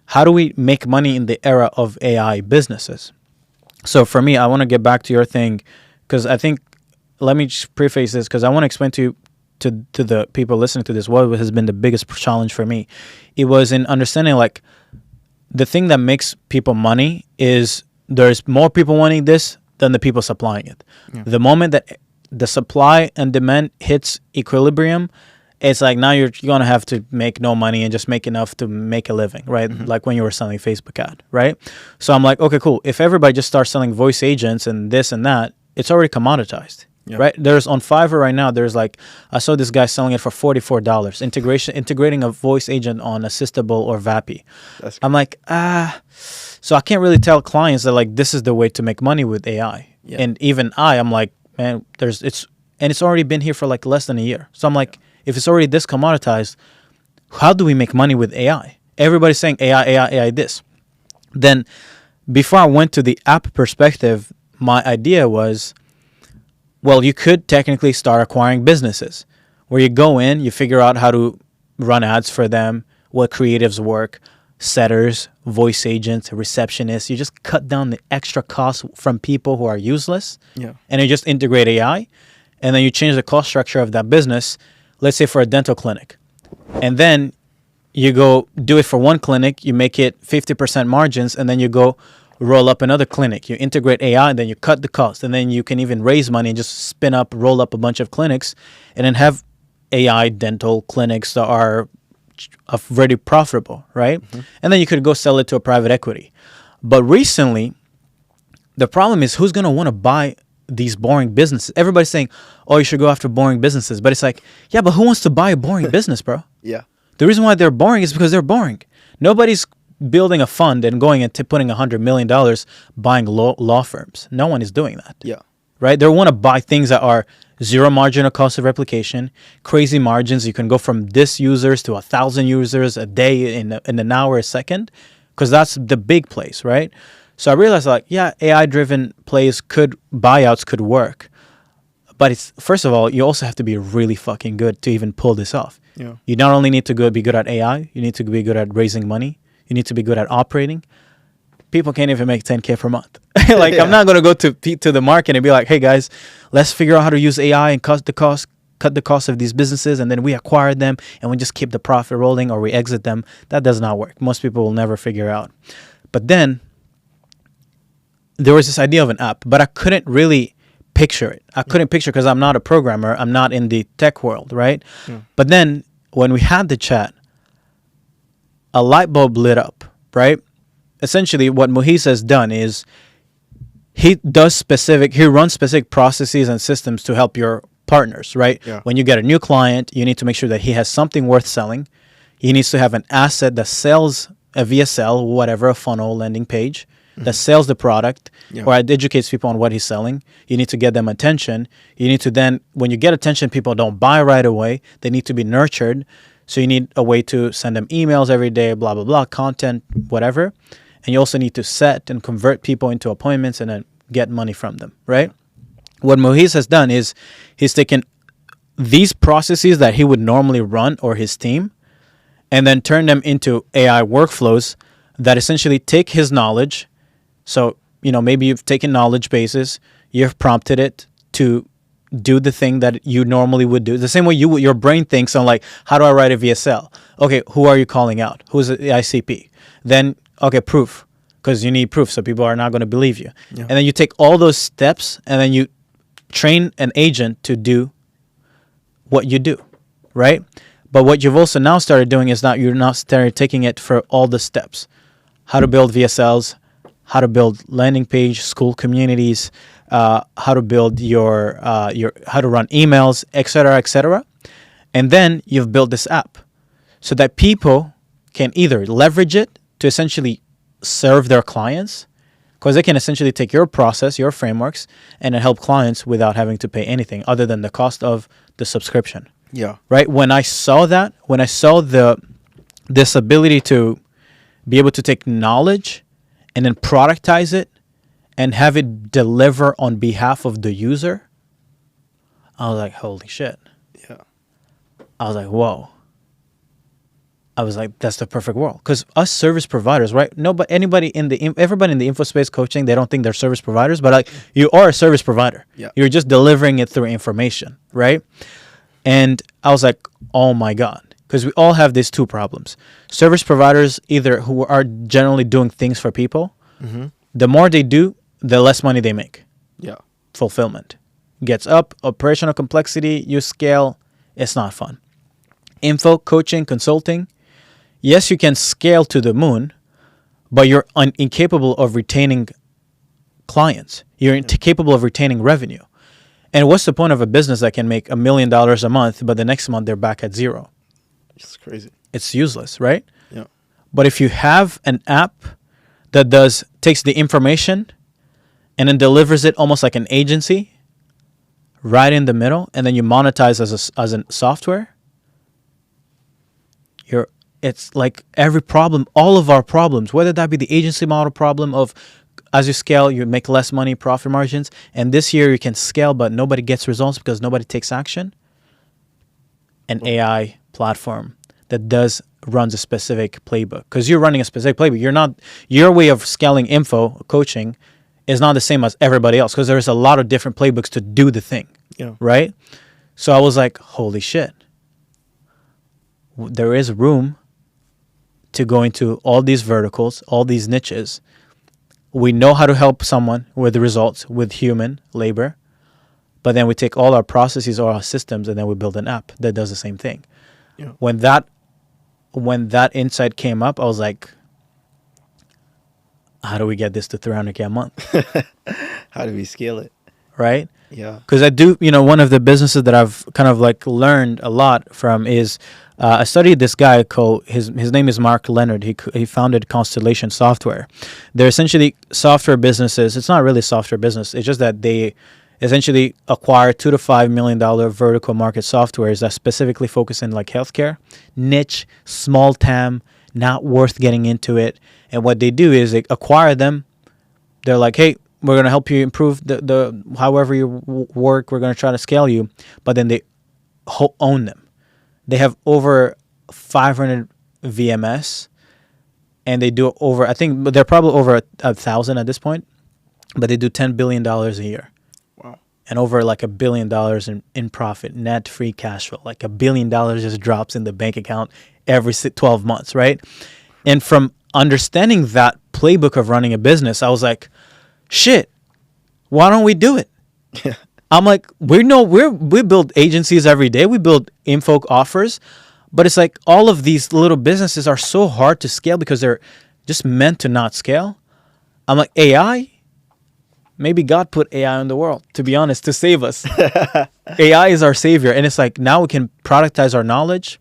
how do we make money in the era of AI businesses? So for me, I want to get back to your thing, because I think, let me just preface this, because I want to explain to the people listening to this what has been the biggest challenge for me. It was in understanding, like, the thing that makes people money is there's more people wanting this than the people supplying it. Yeah. The moment that the supply and demand hits equilibrium, it's like now you're going to have to make no money and just make enough to make a living, right? Mm-hmm. Like when you were selling Facebook ad, right? So I'm like, okay, cool. If everybody just starts selling voice agents and this and that, it's already commoditized, right? There's on Fiverr right now, there's like, I saw this guy selling it for $44, integrating a voice agent on Assistable or Vappy. I'm like, so I can't really tell clients that like, this is the way to make money with AI. Yeah. And even I'm like, man, it's already been here for like less than a year. So I'm like, if it's already this commoditized, how do we make money with AI? Everybody's saying AI this. Then before I went to the app perspective, my idea was, well, you could technically start acquiring businesses where you go in, you figure out how to run ads for them, what creatives work, setters, voice agents, receptionists. You just cut down the extra costs from people who are useless. Yeah. And you just integrate AI, and then you change the cost structure of that business. Let's say for a dental clinic. And then you go do it for one clinic, you make it 50% margins, and then you go roll up another clinic. You integrate AI, and then you cut the cost, and then you can even raise money and just spin up, roll up a bunch of clinics, and then have AI dental clinics that are very profitable, right? And then you could go sell it to a private equity. But recently, the problem is who's going to want to buy these boring businesses? Everybody's saying, oh, you should go after boring businesses. But it's like, yeah, but who wants to buy a boring business, bro? Yeah. The reason why they're boring is because they're boring. Nobody's building a fund and going and putting $100 million buying law firms. No one is doing that. Yeah. Right? They want to buy things that are zero marginal cost of replication, crazy margins. You can go from this users to 1,000 users a day in an hour, a second, because that's the big place, right? So I realized, like, yeah, AI-driven buyouts could work. But it's, first of all, you also have to be really fucking good to even pull this off. Yeah. You not only need to be good at AI, you need to be good at raising money. You need to be good at operating. People can't even make 10K per month. Like, yeah. I'm not going to go to the market and be like, hey, guys, let's figure out how to use AI and cut the cost of these businesses, and then we acquire them and we just keep the profit rolling, or we exit them. That does not work. Most people will never figure out. But then there was this idea of an app, but I couldn't really picture it. I couldn't picture because I'm not a programmer. I'm not in the tech world, right? Yeah. But then when we had the chat, a light bulb lit up, right? Essentially, what Muhis has done is he runs specific processes and systems to help your partners, right? Yeah. When you get a new client, you need to make sure that he has something worth selling. He needs to have an asset that sells a VSL, whatever, a funnel, landing page, that sells the product, or educates people on what he's selling. You need to get them attention. You need to then, when you get attention, people don't buy right away. They need to be nurtured. So you need a way to send them emails every day, blah, blah, blah, content, whatever. And you also need to set and convert people into appointments and then get money from them, right? What Muhis has done is he's taken these processes that he would normally run, or his team, and then turn them into AI workflows that essentially take his knowledge. So, maybe you've taken knowledge bases, you've prompted it to do the thing that you normally would do. The same way your brain thinks on, like, how do I write a VSL? Okay, who are you calling out? Who's the ICP? Then, okay, proof, because you need proof, so people are not going to believe you. Yeah. And then you take all those steps, and then you train an agent to do what you do, right? But what you've also now started doing is that you're now started taking it for all the steps. How to build VSLs, how to build landing page, school communities, how to build your how to run emails, etc., etc. And then you've built this app so that people can either leverage it to essentially serve their clients, because they can essentially take your process, your frameworks, and help clients without having to pay anything other than the cost of the subscription. Yeah. Right? When I saw this ability to be able to take knowledge and then productize it and have it deliver on behalf of the user, I was like, holy shit. Yeah. I was like, whoa. I was like, that's the perfect world. Because us service providers, right? Everybody in the info space coaching, they don't think they're service providers, but like, you are a service provider. Yeah. You're just delivering it through information, right? And I was like, oh my God. Because we all have these two problems. Service providers, either who are generally doing things for people, the more they do, the less money they make. Yeah. Fulfillment gets up, operational complexity, you scale, it's not fun. Info, coaching, consulting, yes, you can scale to the moon, but you're incapable of retaining clients. You're incapable of retaining revenue. And what's the point of a business that can make $1 million a month, but the next month they're back at zero? It's crazy. It's useless, right? Yeah. But if you have an app that takes the information and then delivers it almost like an agency right in the middle, and then you monetize as a software, it's like every problem, all of our problems, whether that be the agency model problem of as you scale, you make less money, profit margins, and this year you can scale, but nobody gets results because nobody takes action. An AI platform that runs a specific playbook, because you're running a specific playbook. Your way of scaling info coaching is not the same as everybody else, because there's a lot of different playbooks to do the thing. Yeah. Right? So I was like, holy shit. There is room to go into all these verticals, all these niches. We know how to help someone with the results with human labor, but then we take all our processes or our systems and then we build an app that does the same thing. Yeah. When that insight came up, I was like, how do we get this to 300K a month? How do we scale it? Right? Yeah. Because I do, one of the businesses that I've kind of like learned a lot from is I studied this guy called, his name is Mark Leonard. He founded Constellation Software. They're essentially software businesses. It's not really software business. It's just that they essentially acquire $2 to $5 million vertical market softwares that specifically focus in like healthcare, niche, small TAM, not worth getting into it. And what they do is they acquire them. They're like, hey, we're going to help you improve the however you work. We're going to try to scale you. But then they own them. They have over 500 VMS, and they do over, I think they're probably over 1,000 at this point, but they do $10 billion a year. Wow. And over like $1 billion in profit, net free cash flow. Like $1 billion just drops in the bank account every 12 months, right? And from understanding that playbook of running a business, I was like, shit, why don't we do it? Yeah. I'm like, we build agencies every day. We build info offers, but it's like all of these little businesses are so hard to scale because they're just meant to not scale. I'm like, AI? Maybe God put AI in the world, to be honest, to save us. AI is our savior. And it's like now we can productize our knowledge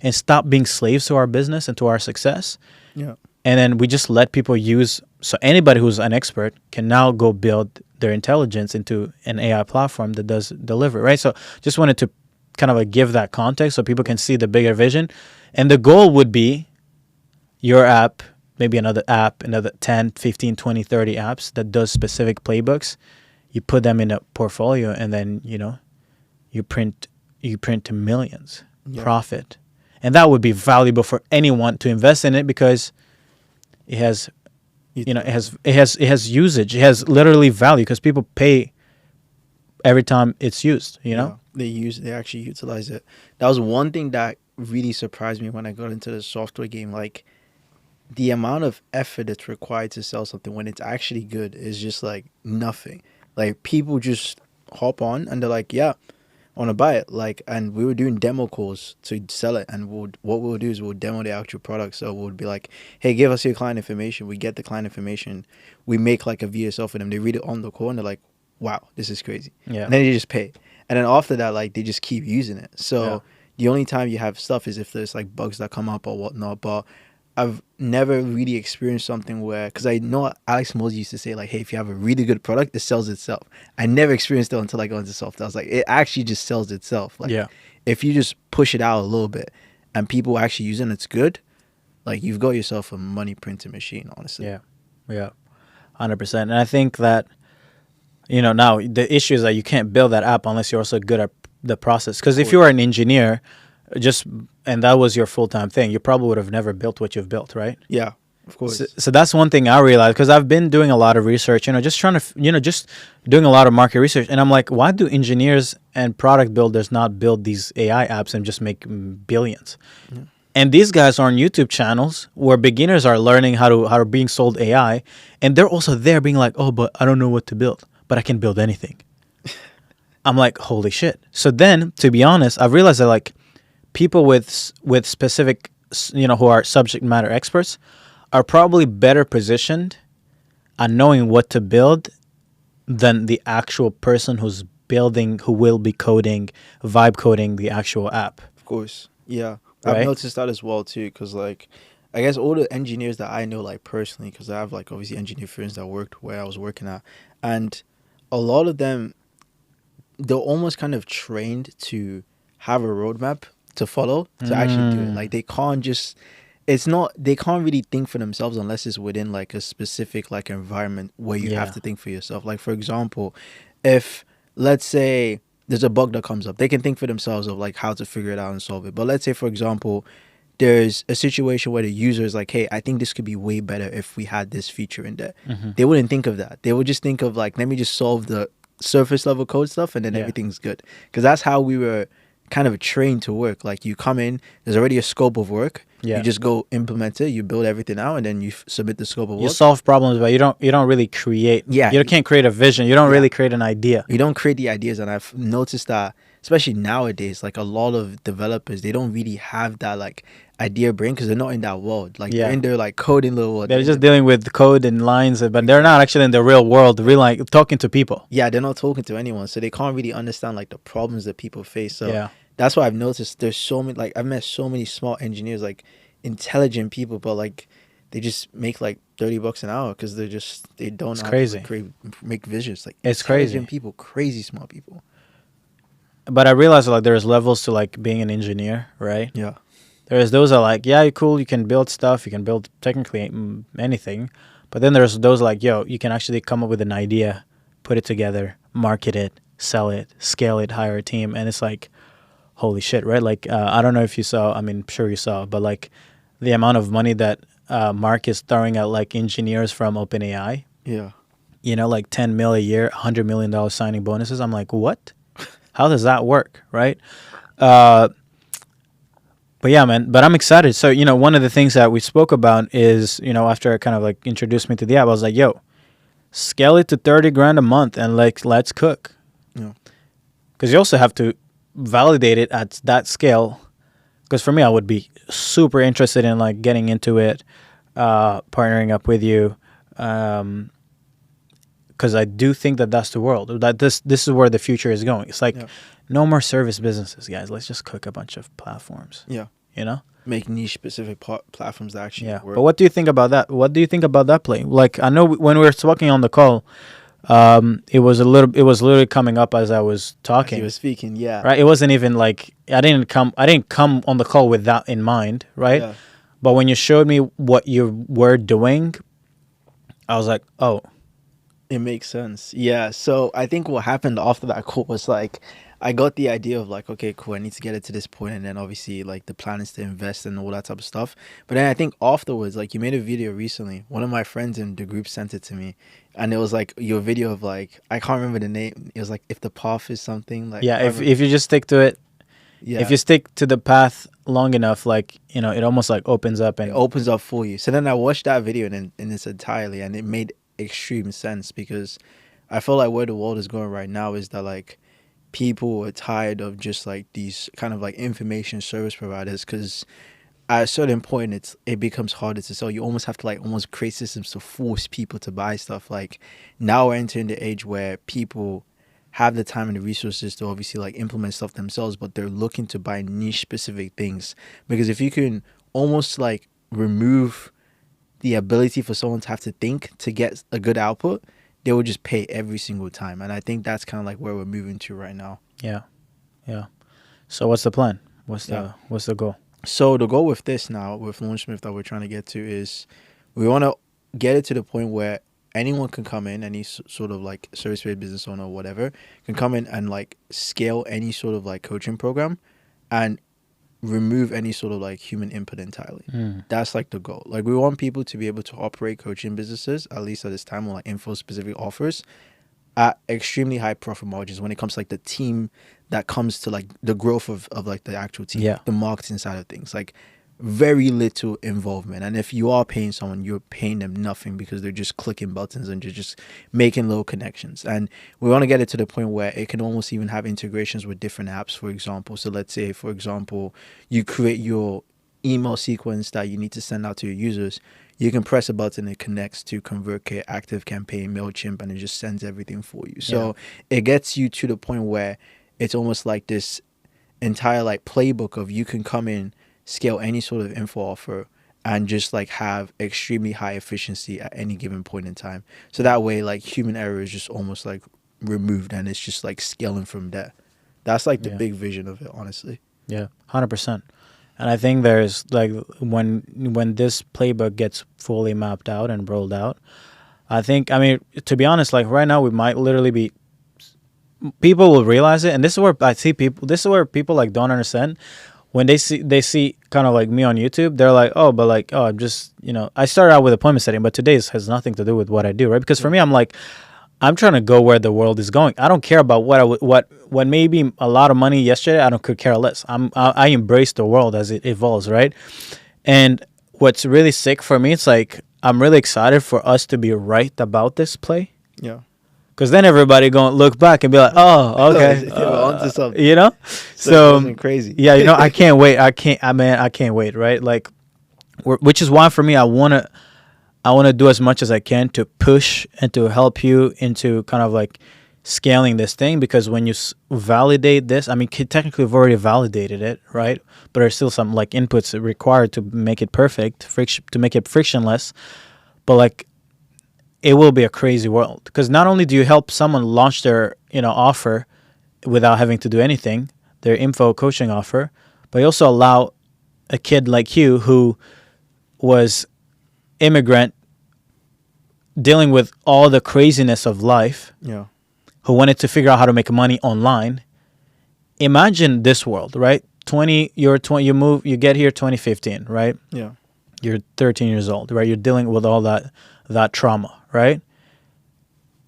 and stop being slaves to our business and to our success. Yeah. And then we just let people use, so anybody who's an expert can now go build their intelligence into an AI platform that does deliver, right? So just wanted to kind of like give that context so people can see the bigger vision. And the goal would be your app, maybe another app, another 10, 15, 20, 30 apps that does specific playbooks. You put them in a portfolio and then, you print to millions profit. And that would be valuable for anyone to invest in it because it has it has usage. It has literally value because people pay every time it's used, Yeah, they actually utilize it. That was one thing that really surprised me when I got into the software game. Like the amount of effort that's required to sell something when it's actually good is just like nothing. Like people just hop on and they're like, yeah, I want to buy it. Like, and we were doing demo calls to sell it. And what we'll do is we'll demo the actual product. So we'll be like, hey, give us your client information. We get the client information. We make like a VSL for them. They read it on the call and they're like, wow, this is crazy. Yeah. And then they just pay. And then after that, like they just keep using it. So the only time you have stuff is if there's like bugs that come up or whatnot. But I've never really experienced something where, because I know Alex Mosey used to say like, hey, if you have a really good product, it sells itself. I never experienced it until I got into software. I was like, it actually just sells itself. Like, if you just push it out a little bit and people actually use it and it's good, like you've got yourself a money printing machine, honestly. Yeah, 100%. And I think that, now the issue is that you can't build that app unless you're also good at the process. Because if you are an engineer, and that was your full-time thing, you probably would have never built what you've built, right? Yeah, of course. So that's one thing I realized because I've been doing a lot of research, just trying to, just doing a lot of market research. And I'm like, why do engineers and product builders not build these AI apps and just make billions? Yeah. And these guys are on YouTube channels where beginners are learning how to being sold AI. And they're also there being like, oh, but I don't know what to build, but I can build anything. I'm like, holy shit. So then, to be honest, I've realized that like, people with specific, who are subject matter experts are probably better positioned on knowing what to build than the actual person who will be vibe coding the actual app. Of course. Yeah. Right? I've noticed that as well too, because like, I guess all the engineers that I know, like personally, because I have like obviously engineer friends that worked where I was working at, and a lot of them, they're almost kind of trained to have a roadmap to follow to actually do it. Like they can't really think for themselves unless it's within like a specific like environment where you have to think for yourself. Like for example, if let's say there's a bug that comes up, they can think for themselves of like how to figure it out and solve it. But let's say for example, there's a situation where the user is like, hey, I think this could be way better if we had this feature in there. They wouldn't think of that. They would just think of like, let me just solve the surface level code stuff and then everything's good. Because that's how we were kind of trained to work. Like you come in, there's already a scope of work. Yeah. You just go implement it. You build everything out, and then you submit the scope of You work. solve problems, but you don't really create. Yeah. You can't create a vision. You don't Yeah. really create an idea. You don't create the ideas, and I've noticed that, especially nowadays, like a lot of developers, they don't really have that like idea brain because they're not in that world. Like they're in their like coding little world. They're just dealing with code and lines, but they're not actually in the real world, real like talking to people. Yeah, they're not talking to anyone, so they can't really understand like the problems that people face. So Yeah. that's why I've noticed there's so many, like I've met so many small engineers, like intelligent people, but like they just make like $30 an hour because they don't It's know crazy. how to make visions. Like It's intelligent crazy. people, crazy smart people. But I realized like there's levels to like being an engineer, right? Yeah. There's those are like, yeah, you're cool, you can build stuff, you can build technically anything. But then there's those like, yo, you can actually come up with an idea, put it together, market it, sell it, scale it, hire a team. And it's like, holy shit, right? Like, I don't know if you saw, I mean, sure you saw, but like the amount of money that Mark is throwing at like engineers from OpenAI, Yeah. you know, like 10 mil a year, $100 million signing bonuses. I'm like, what? How does that work, right? But yeah, man, but I'm excited. So, you know, one of the things that we spoke about is, you know, after I kind of like introduced me to the app, I was like, yo, scale it to 30 grand a month and like, let's cook. Yeah. Because you also have to validate it at that scale. Because for me, I would be super interested in like getting into it, partnering up with you. Because I do think that that's the world. That this is where the future is going. It's like no more service businesses, guys. Let's just cook a bunch of platforms. Yeah. You know, make niche specific platforms that actually work. But what do you think about that? What do you think about that play? Like I know when we were talking on the call, it was literally coming up as I was talking. As you were speaking, yeah. Right. It wasn't even like I didn't come on the call with that in mind, right? Yeah. But when you showed me what you were doing, I was like, oh. It makes sense. Yeah. So I think what happened after that call was like, I got the idea of like, okay, cool, I need to get it to this point, and then obviously like the plan is to invest and all that type of stuff. But then I think afterwards, like you made a video recently. One of my friends in the group sent it to me, and it was like your video of like, I can't remember the name. It was like if the path is something like, yeah, if you just stick to it, yeah, if you stick to the path long enough, like, you know, it almost like opens up and it opens up for you. So then I watched that video in its entirely, and it made extreme sense because I feel like where the world is going right now is that like people are tired of just like these kind of like information service providers, because at a certain point it becomes harder to sell. You almost have to like almost create systems to force people to buy stuff. Like now we're entering the age where people have the time and the resources to obviously like implement stuff themselves, but they're looking to buy niche specific things, because if you can almost like remove the ability for someone to have to think to get a good output, they will just pay every single time. And I think that's kind of like where we're moving to right now. Yeah. So what's the plan? What's the goal? So the goal with this now, with Launchsmith, that we're trying to get to is we want to get it to the point where anyone can come in, any sort of like service-based business owner or whatever, can come in and like scale any sort of like coaching program and remove any sort of like human input entirely. That's like the goal. Like we want people to be able to operate coaching businesses, at least at this time, or like info specific offers at extremely high profit margins when it comes to like the team that comes to like the growth of like the actual team, the marketing side of things, like very little involvement. And if you are paying someone, you're paying them nothing because they're just clicking buttons and just making little connections. And we want to get it to the point where it can almost even have integrations with different apps, for example. So let's say, for example, you create your email sequence that you need to send out to your users. You can press a button, it connects to ConvertKit, ActiveCampaign, MailChimp, and it just sends everything for you. So it gets you to the point where it's almost like this entire like playbook of you can come in, scale any sort of info offer, and just like have extremely high efficiency at any given point in time. So that way like human error is just almost like removed, and it's just like scaling from there. That's like the big vision of it, honestly. Yeah, 100%. And I think there's like when this playbook gets fully mapped out and rolled out, I think, I mean, to be honest, like right now we might literally be, people will realize it. And this is where I see people, this is where people like don't understand. When they see kind of like me on YouTube, they're like, oh, but like, oh, I'm just, you know, I started out with appointment setting, but today's has nothing to do with what I do, right? Because for me, I'm like, I'm trying to go where the world is going. I don't care about what maybe a lot of money yesterday. I don't could care less. I embrace the world as it evolves, right? And what's really sick for me, it's like I'm really excited for us to be right about this play, Yeah. because then everybody going to look back and be like, oh, okay, They were onto something. you know. So So it wasn't crazy. yeah, I can't wait. I can't wait. Right, like, which is why for me, I want to do as much as I can to push and to help you into kind of like scaling this thing, because when you validate this, I mean, technically we've already validated it, right? But there's still some like inputs required to make it perfect, to make it frictionless. But like, it will be a crazy world, because not only do you help someone launch their offer without having to do anything, their info coaching offer, but you also allow a kid like you who was immigrant, dealing with all the craziness of life, Yeah. who wanted to figure out how to make money online. Imagine this world, right? You get here 2015, right? Yeah. You're 13 years old, right? You're dealing with all that trauma, right?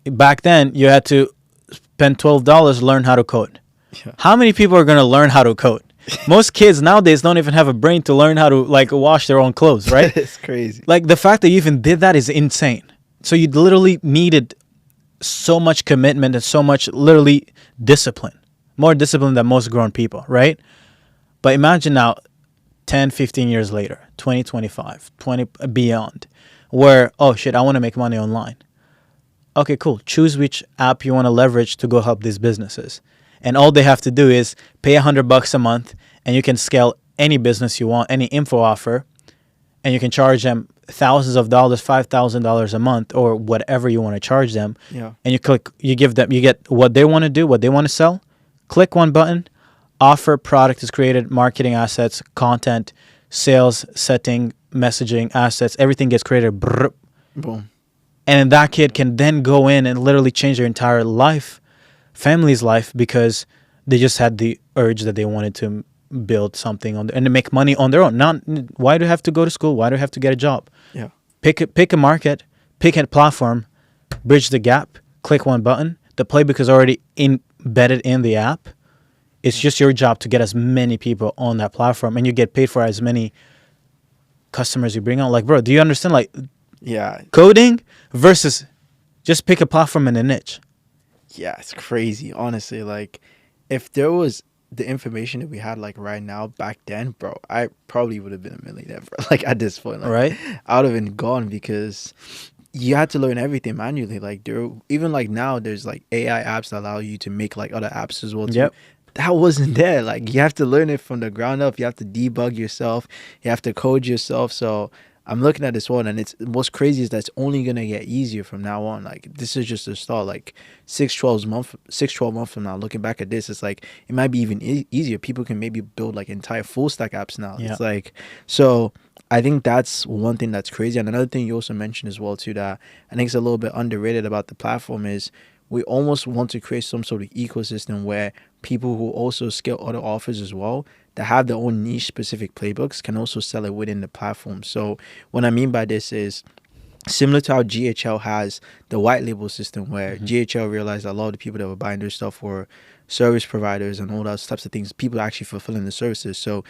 Back then, you had to spend $12 to learn how to code. Yeah. How many people are going to learn how to code? Most kids nowadays don't even have a brain to learn how to like wash their own clothes, right? It's crazy. Like, the fact that you even did that is insane. So you literally needed so much commitment and so much literally discipline, more discipline than most grown people, right? But imagine now 10, 15 years later, 2025, 20 beyond, where, oh shit, I want to make money online. Okay, cool. Choose which app you want to leverage to go help these businesses. And all they have to do is pay $100 a month, and you can scale any business you want, any info offer, and you can charge them thousands of dollars, $5,000 a month, or whatever you want to charge them. Yeah. And you get what they want to do, what they want to sell. Click one button, offer, product is created, marketing assets, content, sales, setting, messaging, assets, everything gets created. Brrr. Boom. And then that kid can then go in and literally change their entire life, family's life, because they just had the urge that they wanted to build something and to make money on their own. Not why do you have to go to school? Why do you have to get a job? Yeah. Pick a market, pick a platform, bridge the gap, click one button. The playbook is already embedded in the app. It's just your job to get as many people on that platform, and you get paid for as many customers you bring on. Like, bro, do you understand? Like, Yeah. coding versus just pick a platform and a niche. Yeah, it's crazy. Honestly, like, if there was the information that we had like right now back then, bro, I probably would have been a millionaire, bro. Like at this point, like, Right? I would have been gone, because you had to learn everything manually. Like even like now, there's like AI apps that allow you to make like other apps as well too. Yep. That wasn't there. Like, you have to learn it from the ground up. You have to debug yourself. You have to code yourself. So I'm looking at this one, and it's what's crazy is that's only gonna get easier from now on. Like, this is just a start. Like 12 months from now, looking back at this, it's like it might be even easier. People can maybe build like entire full stack apps now. Yeah. It's like, so I think that's one thing that's crazy. And another thing you also mentioned as well too, that I think is a little bit underrated about the platform, is we almost want to create some sort of ecosystem where people who also scale other offers as well, that have their own niche specific playbooks, can also sell it within the platform. So what I mean by this is similar to how GHL has the white label system, where GHL realized a lot of the people that were buying their stuff were service providers and all those types of things, people actually fulfilling the services. So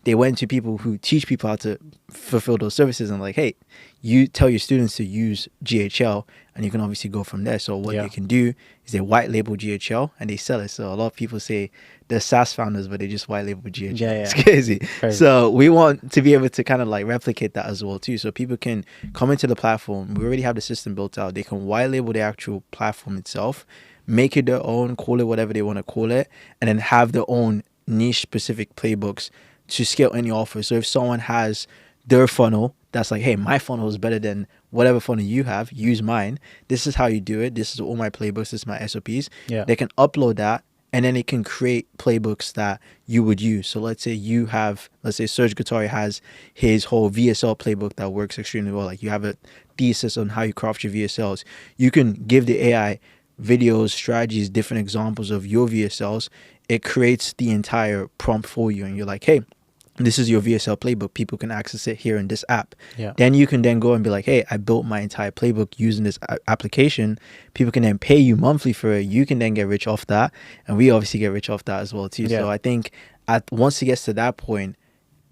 they went to people who teach people how to fulfill those services and like, hey, you tell your students to use GHL, and you can obviously go from there. So what they can do is they white label GHL and they sell it. So a lot of people say they're SaaS founders, but they just white label GHL. Yeah, yeah. It's crazy. So we want to be able to kind of like replicate that as well too. So people can come into the platform. We already have the system built out. They can white label the actual platform itself, make it their own, call it whatever they want to call it, and then have their own niche specific playbooks to scale any offer. So if someone has their funnel that's like, hey, my funnel is better than whatever funnel you have, use mine. This is how you do it. This is all my playbooks. This is my SOPs. Yeah. They can upload that, and then it can create playbooks that you would use. So let's say Serge Gatari has his whole VSL playbook that works extremely well. Like, you have a thesis on how you craft your VSLs. You can give the AI videos, strategies, different examples of your VSLs. It creates the entire prompt for you, and you're like, hey, this is your VSL playbook. People can access it here in this app. Yeah. Then you can then go and be like, hey, I built my entire playbook using this application. People can then pay you monthly for it. You can then get rich off that. And we obviously get rich off that as well too. Yeah. So I think once it gets to that point,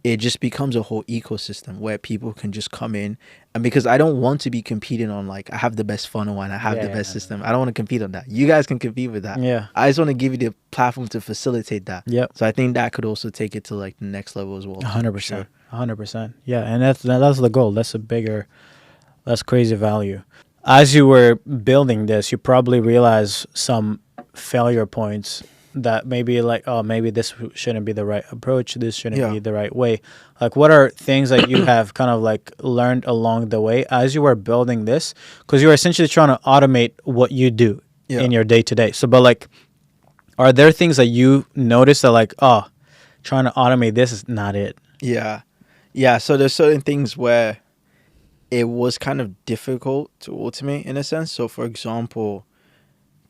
it just becomes a whole ecosystem where people can just come in. And because I don't want to be competing on like, I have the best funnel and I have the best system. I don't want to compete on that. You guys can compete with that. Yeah. I just want to give you the platform to facilitate that. Yep. So I think that could also take it to like the next level as well. 100%. 100%. Yeah, and that's the goal. That's crazy value. As you were building this, you probably realized some failure points that maybe like, oh, maybe this shouldn't be the right approach. This shouldn't be the right way. Like, what are things that you have kind of like learned along the way as you were building this? Because you're essentially trying to automate what you do in your day to day. So, but like, are there things that you notice that like, oh, trying to automate this is not it? Yeah. So there's certain things where it was kind of difficult to automate in a sense. So for example,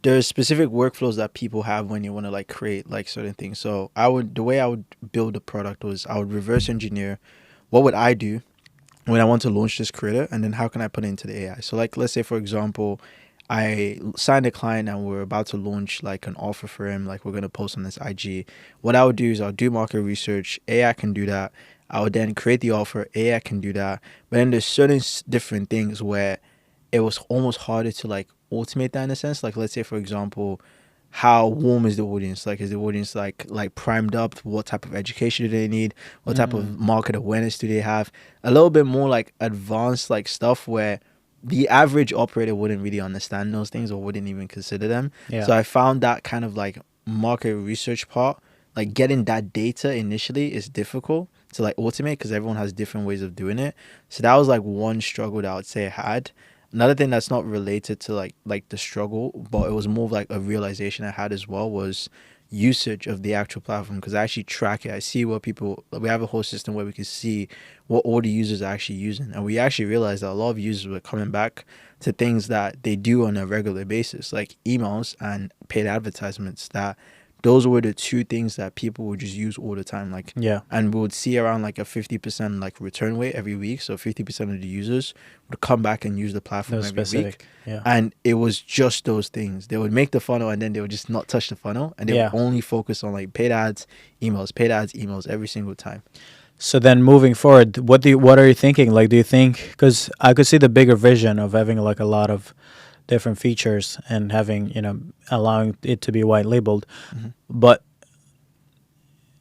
there's specific workflows that people have when you want to like create like certain things. So the way I would build a product was I would reverse engineer what would I do when I want to launch this creator, and then how can I put it into the AI. So like, let's say for example, I signed a client and we're about to launch like an offer for him, like we're going to post on this IG. What I would do is I'll do market research. AI can do that. I would then create the offer. AI can do that. But then there's certain different things where it was almost harder to like automate that in a sense. Like, let's say for example, how warm is the audience? Like, is the audience like primed up? What type of education do they need? What type of market awareness do they have? A little bit more like advanced like stuff where the average operator wouldn't really understand those things or wouldn't even consider them. Yeah. So I found that kind of like market research part, like getting that data initially is difficult to like automate because everyone has different ways of doing it. So that was like one struggle that I would say I had. Another thing that's not related to like the struggle, but it was more of like a realization I had as well, was usage of the actual platform, because I actually track it. I see what we have a whole system where we can see what all the users are actually using, and we actually realized that a lot of users were coming back to things that they do on a regular basis, like emails and paid advertisements. That those were the two things that people would just use all the time. Like, and we would see around like a 50% like return rate every week. So 50% of the users would come back and use the platform every week. Yeah. And it was just those things. They would make the funnel and then they would just not touch the funnel, and they would only focus on like paid ads, emails every single time. So then moving forward, what are you thinking? Like, do you think, because I could see the bigger vision of having like a lot of different features and having, allowing it to be white labeled. But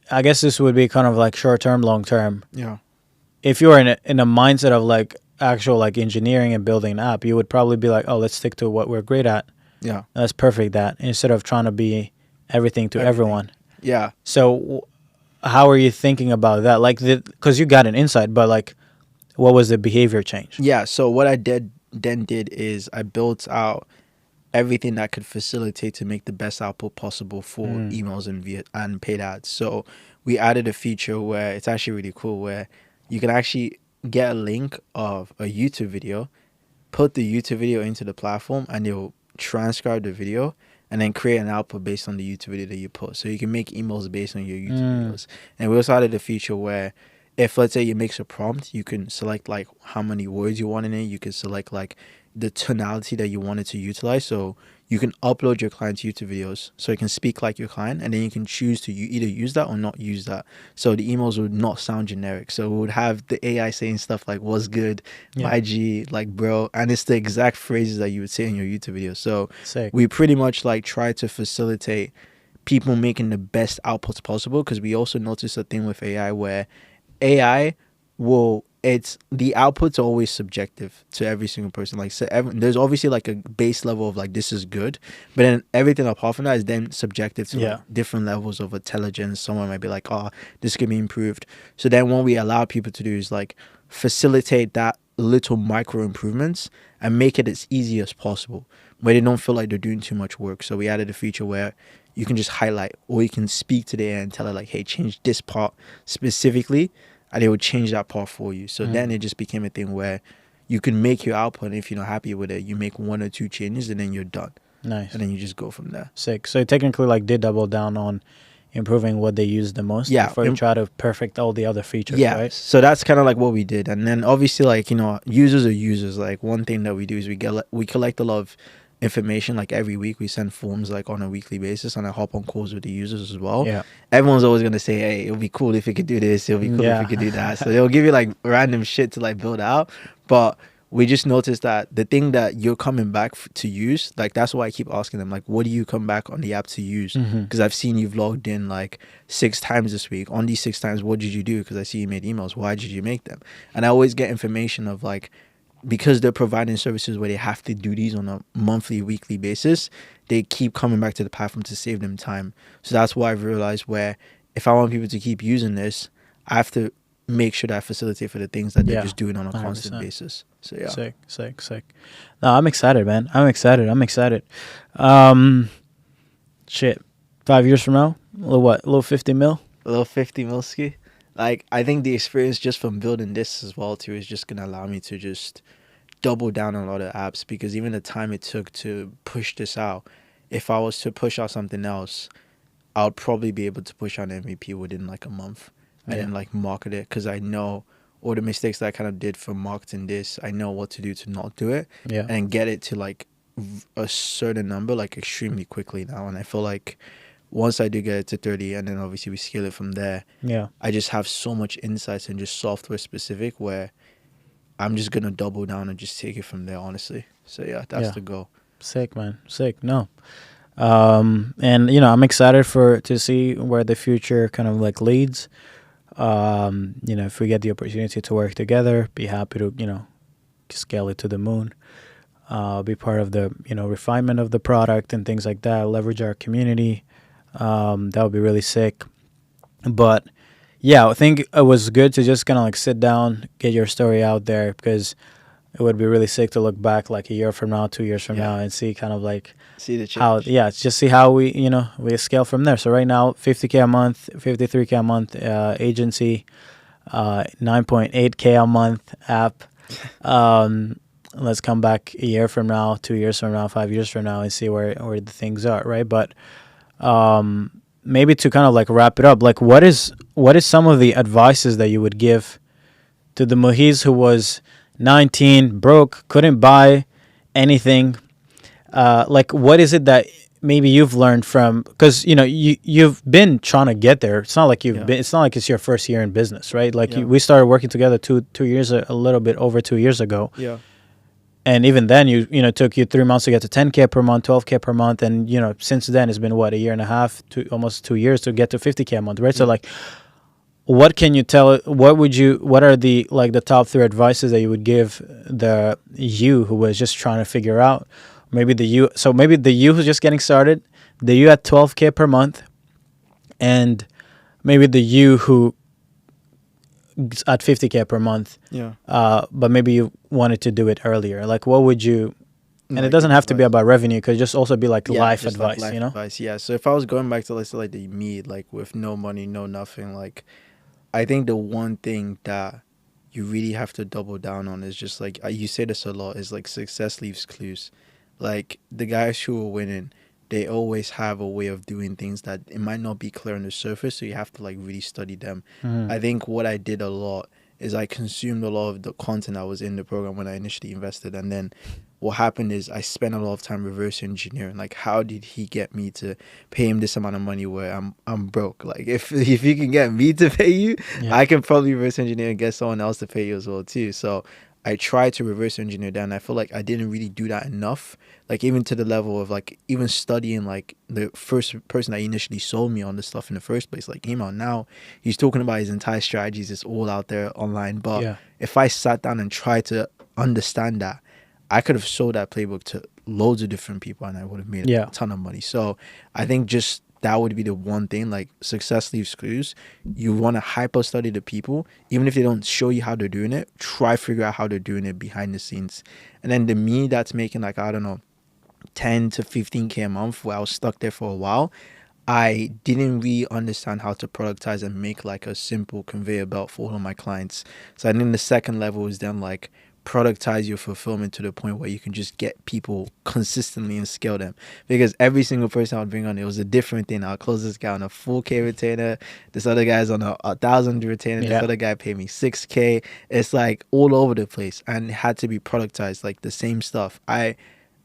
I guess this would be kind of like short term, long term. Yeah. If you're in a mindset of like actual like engineering and building an app, you would probably be like, oh, let's stick to what we're great at. Yeah. That's perfect at, instead of trying to be everything to everyone. Yeah. So how are you thinking about that? Like, because you got an insight, but like, what was the behavior change? Yeah. So what I did is I built out everything that could facilitate to make the best output possible for emails and paid ads. So we added a feature where it's actually really cool, where you can actually get a link of a YouTube video, put the YouTube video into the platform, and it'll transcribe the video and then create an output based on the YouTube video that you put. So you can make emails based on your YouTube videos. And we also added a feature where if, let's say, you mix a prompt, you can select like how many words you want in it. You can select like the tonality that you want it to utilize. So you can upload your client's YouTube videos so it can speak like your client, and then you can choose to either use that or not use that. So the emails would not sound generic. So we would have the AI saying stuff like, what's good, my G, like bro, and it's the exact phrases that you would say in your YouTube video. So we pretty much like try to facilitate people making the best outputs possible, because we also noticed a thing with AI where AI the outputs are always subjective to every single person. Like, so there's obviously like a base level of like, this is good, but then everything apart from that is then subjective to like different levels of intelligence. Someone might be like, oh, this can be improved. So then what we allow people to do is like facilitate that little micro improvements and make it as easy as possible, where they don't feel like they're doing too much work. So we added a feature where you can just highlight, or you can speak to the AI and tell it like, hey, change this part specifically, and it would change that part for you. So then it just became a thing where you can make your output, and if you're not happy with it, you make 1 or 2 changes and then you're done. Nice. And then you just go from there. Sick. So you technically like did double down on improving what they use the most Yeah, before you try to perfect all the other features, yeah. right? So that's kind of like what we did, and then obviously, like, users are users. Like, one thing that we do is we collect a lot of information. Like, every week we send forms like on a weekly basis, and I hop on calls with the users as well. Yeah. Everyone's always gonna say, "Hey, it would be cool if you could do this. It would be cool if you could do that." So they'll give you like random shit to like build out, but we just noticed that the thing that you're coming back to use, like, that's why I keep asking them, like, what do you come back on the app to use? Because I've seen you've logged in like 6 times this week. On these 6 times, what did you do? Because I see you made emails. Why did you make them? And I always get information of like, because they're providing services where they have to do these on a monthly, weekly basis, they keep coming back to the platform to save them time. So that's why I've realized where if I want people to keep using this, I have to make sure that I facilitate for the things that they're just doing on a constant 100%. basis. So yeah. Sick. No, I'm excited, man. I'm excited. Shit. 5 years from now, a little what? A little 50 mil? A little 50 milski. Like, I think the experience just from building this as well too is just gonna allow me to just double down on a lot of apps, because even the time it took to push this out, if I was to push out something else, I would probably be able to push out an MVP within like a month and then like market it, because I know all the mistakes that I kind of did for marketing this, I know what to do to not do it and get it to like a certain number like extremely quickly now. And I feel like once I do get it to 30 and then obviously we scale it from there, I just have so much insights and just software specific where I'm just going to double down and just take it from there, honestly. So yeah, that's the goal. Sick, man. Sick. No. And I'm excited to see where the future kind of like leads. If we get the opportunity to work together, be happy to, scale it to the moon, be part of the, refinement of the product and things like that, leverage our community. That would be really sick. But yeah, I think it was good to just kind of like sit down, get your story out there, because it would be really sick to look back like a year from now, 2 years from now, and see kind of like see the change. Just see how we scale from there. So right now, 50K a month, 53K a month agency, 9.8K a month app. Let's come back a year from now, 2 years from now, 5 years from now, and see where the things are, right? But maybe to kind of like wrap it up, like what is some of the advices that you would give to the Muhiz who was 19, broke, couldn't buy anything? Like, what is it that maybe you've learned from, because you've been trying to get there. It's not like it's not like it's your first year in business, right? Like we started working together 2 years, a little bit over 2 years ago. Yeah. And even then, took you 3 months to get to 10K per month, 12K per month, and since then it's been what, a year and a half, almost 2 years to get to 50K a month, right? So like, what can you tell? What are the like the top 3 advices that you would give the you who was just trying to figure out? Maybe the you who's just getting started, the you at 12K per month, and maybe the you who at 50K per month. Yeah. But maybe you wanted to do it earlier. Like, what would you? And it doesn't have to be about revenue. It could just also be like life advice, like life advice. Yeah. So if I was going back to, let's say, like the me, like with no money, no nothing, like I think the one thing that you really have to double down on is just like, you say this a lot, is like success leaves clues. Like the guys who are winning, they always have a way of doing things that it might not be clear on the surface, so you have to like really study them. I think what I did a lot is I consumed a lot of the content that was in the program when I initially invested, and then what happened is I spent a lot of time reverse engineering. Like, how did he get me to pay him this amount of money where I'm broke? Like, if you can get me to pay you, I can probably reverse engineer and get someone else to pay you as well too. So I tried to reverse engineer that, and I feel like I didn't really do that enough. Like, even to the level of like even studying like the first person that initially sold me on this stuff in the first place, like email. Now he's talking about his entire strategies. It's all out there online. But if I sat down and tried to understand that, I could have sold that playbook to loads of different people and I would have made a ton of money. So I think just that would be the one thing, like success leaves clues. You want to hyper study the people, even if they don't show you how they're doing it, try figure out how they're doing it behind the scenes. And then the me that's making like, I don't know, 10 to 15K a month, where I was stuck there for a while, I didn't really understand how to productize and make like a simple conveyor belt for all of my clients. So I think the second level is then like productize your fulfillment to the point where you can just get people consistently and scale them. Because every single person I would bring on, it was a different thing. I'll close this guy on a 4K retainer. This other guy's on a 1,000 retainer. This other guy paid me 6K. It's like all over the place, and it had to be productized, like the same stuff. I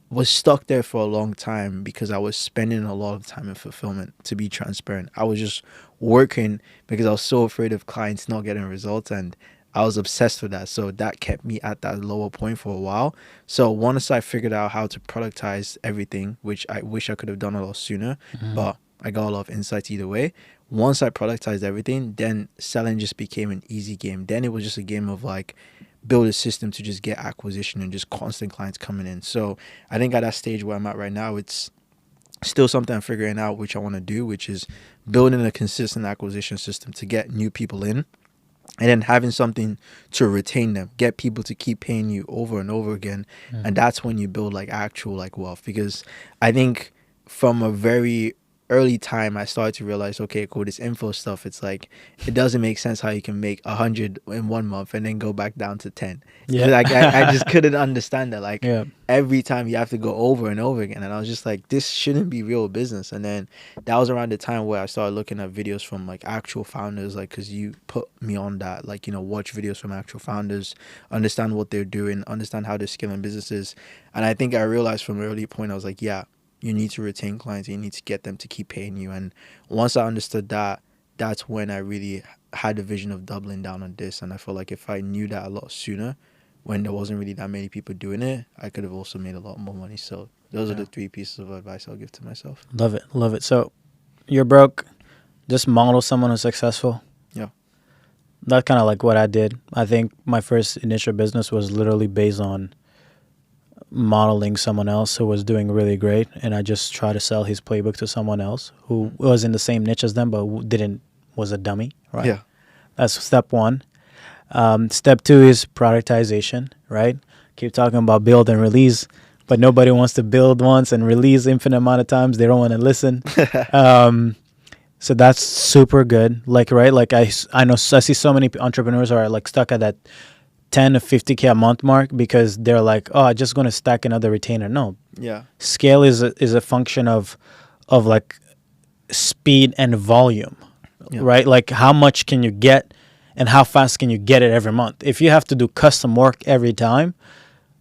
was stuck there for a long time because I was spending a lot of time in fulfillment, to be transparent. I was just working because I was so afraid of clients not getting results, and I was obsessed with that. So that kept me at that lower point for a while. So once I figured out how to productize everything, which I wish I could have done a lot sooner, but I got a lot of insights either way. Once I productized everything, then selling just became an easy game. Then it was just a game of like, build a system to just get acquisition and just constant clients coming in. So I think at that stage where I'm at right now, it's still something I'm figuring out, which I want to do, which is building a consistent acquisition system to get new people in, and then having something to retain them, get people to keep paying you over and over again. And that's when you build like actual like wealth. Because I think from a very early time, I started to realize, okay, cool, this info stuff, it's like, it doesn't make sense how you can make 100 in 1 month and then go back down to 10. Yeah. Like I just couldn't understand that. Like every time you have to go over and over again. And I was just like, this shouldn't be real business. And then that was around the time where I started looking at videos from like actual founders, like, because you put me on that, like, you know, watch videos from actual founders, understand what they're doing, understand how they're scaling businesses. And I think I realized from an early point, I was like, yeah, you need to retain clients. You need to get them to keep paying you. And once I understood that, that's when I really had a vision of doubling down on this. And I feel like if I knew that a lot sooner, when there wasn't really that many people doing it, I could have also made a lot more money. So those are the 3 pieces of advice I'll give to myself. Love it. Love it. So you're broke. Just model someone who's successful. Yeah. That's kind of like what I did. I think my first initial business was literally based on modeling someone else who was doing really great, and I just try to sell his playbook to someone else who was in the same niche as them but was a dummy, right? Yeah. That's step 1. Step 2 is productization, right? Keep talking about build and release, but nobody wants to build once and release infinite amount of times. They don't want to listen. So that's super good. Like, right? Like I see so many entrepreneurs are like stuck at that 10 to 50K a month mark because they're like, oh, I'm just going to stack another retainer. No. Yeah. Scale is a function of like speed and volume, right? Like how much can you get and how fast can you get it every month? If you have to do custom work every time,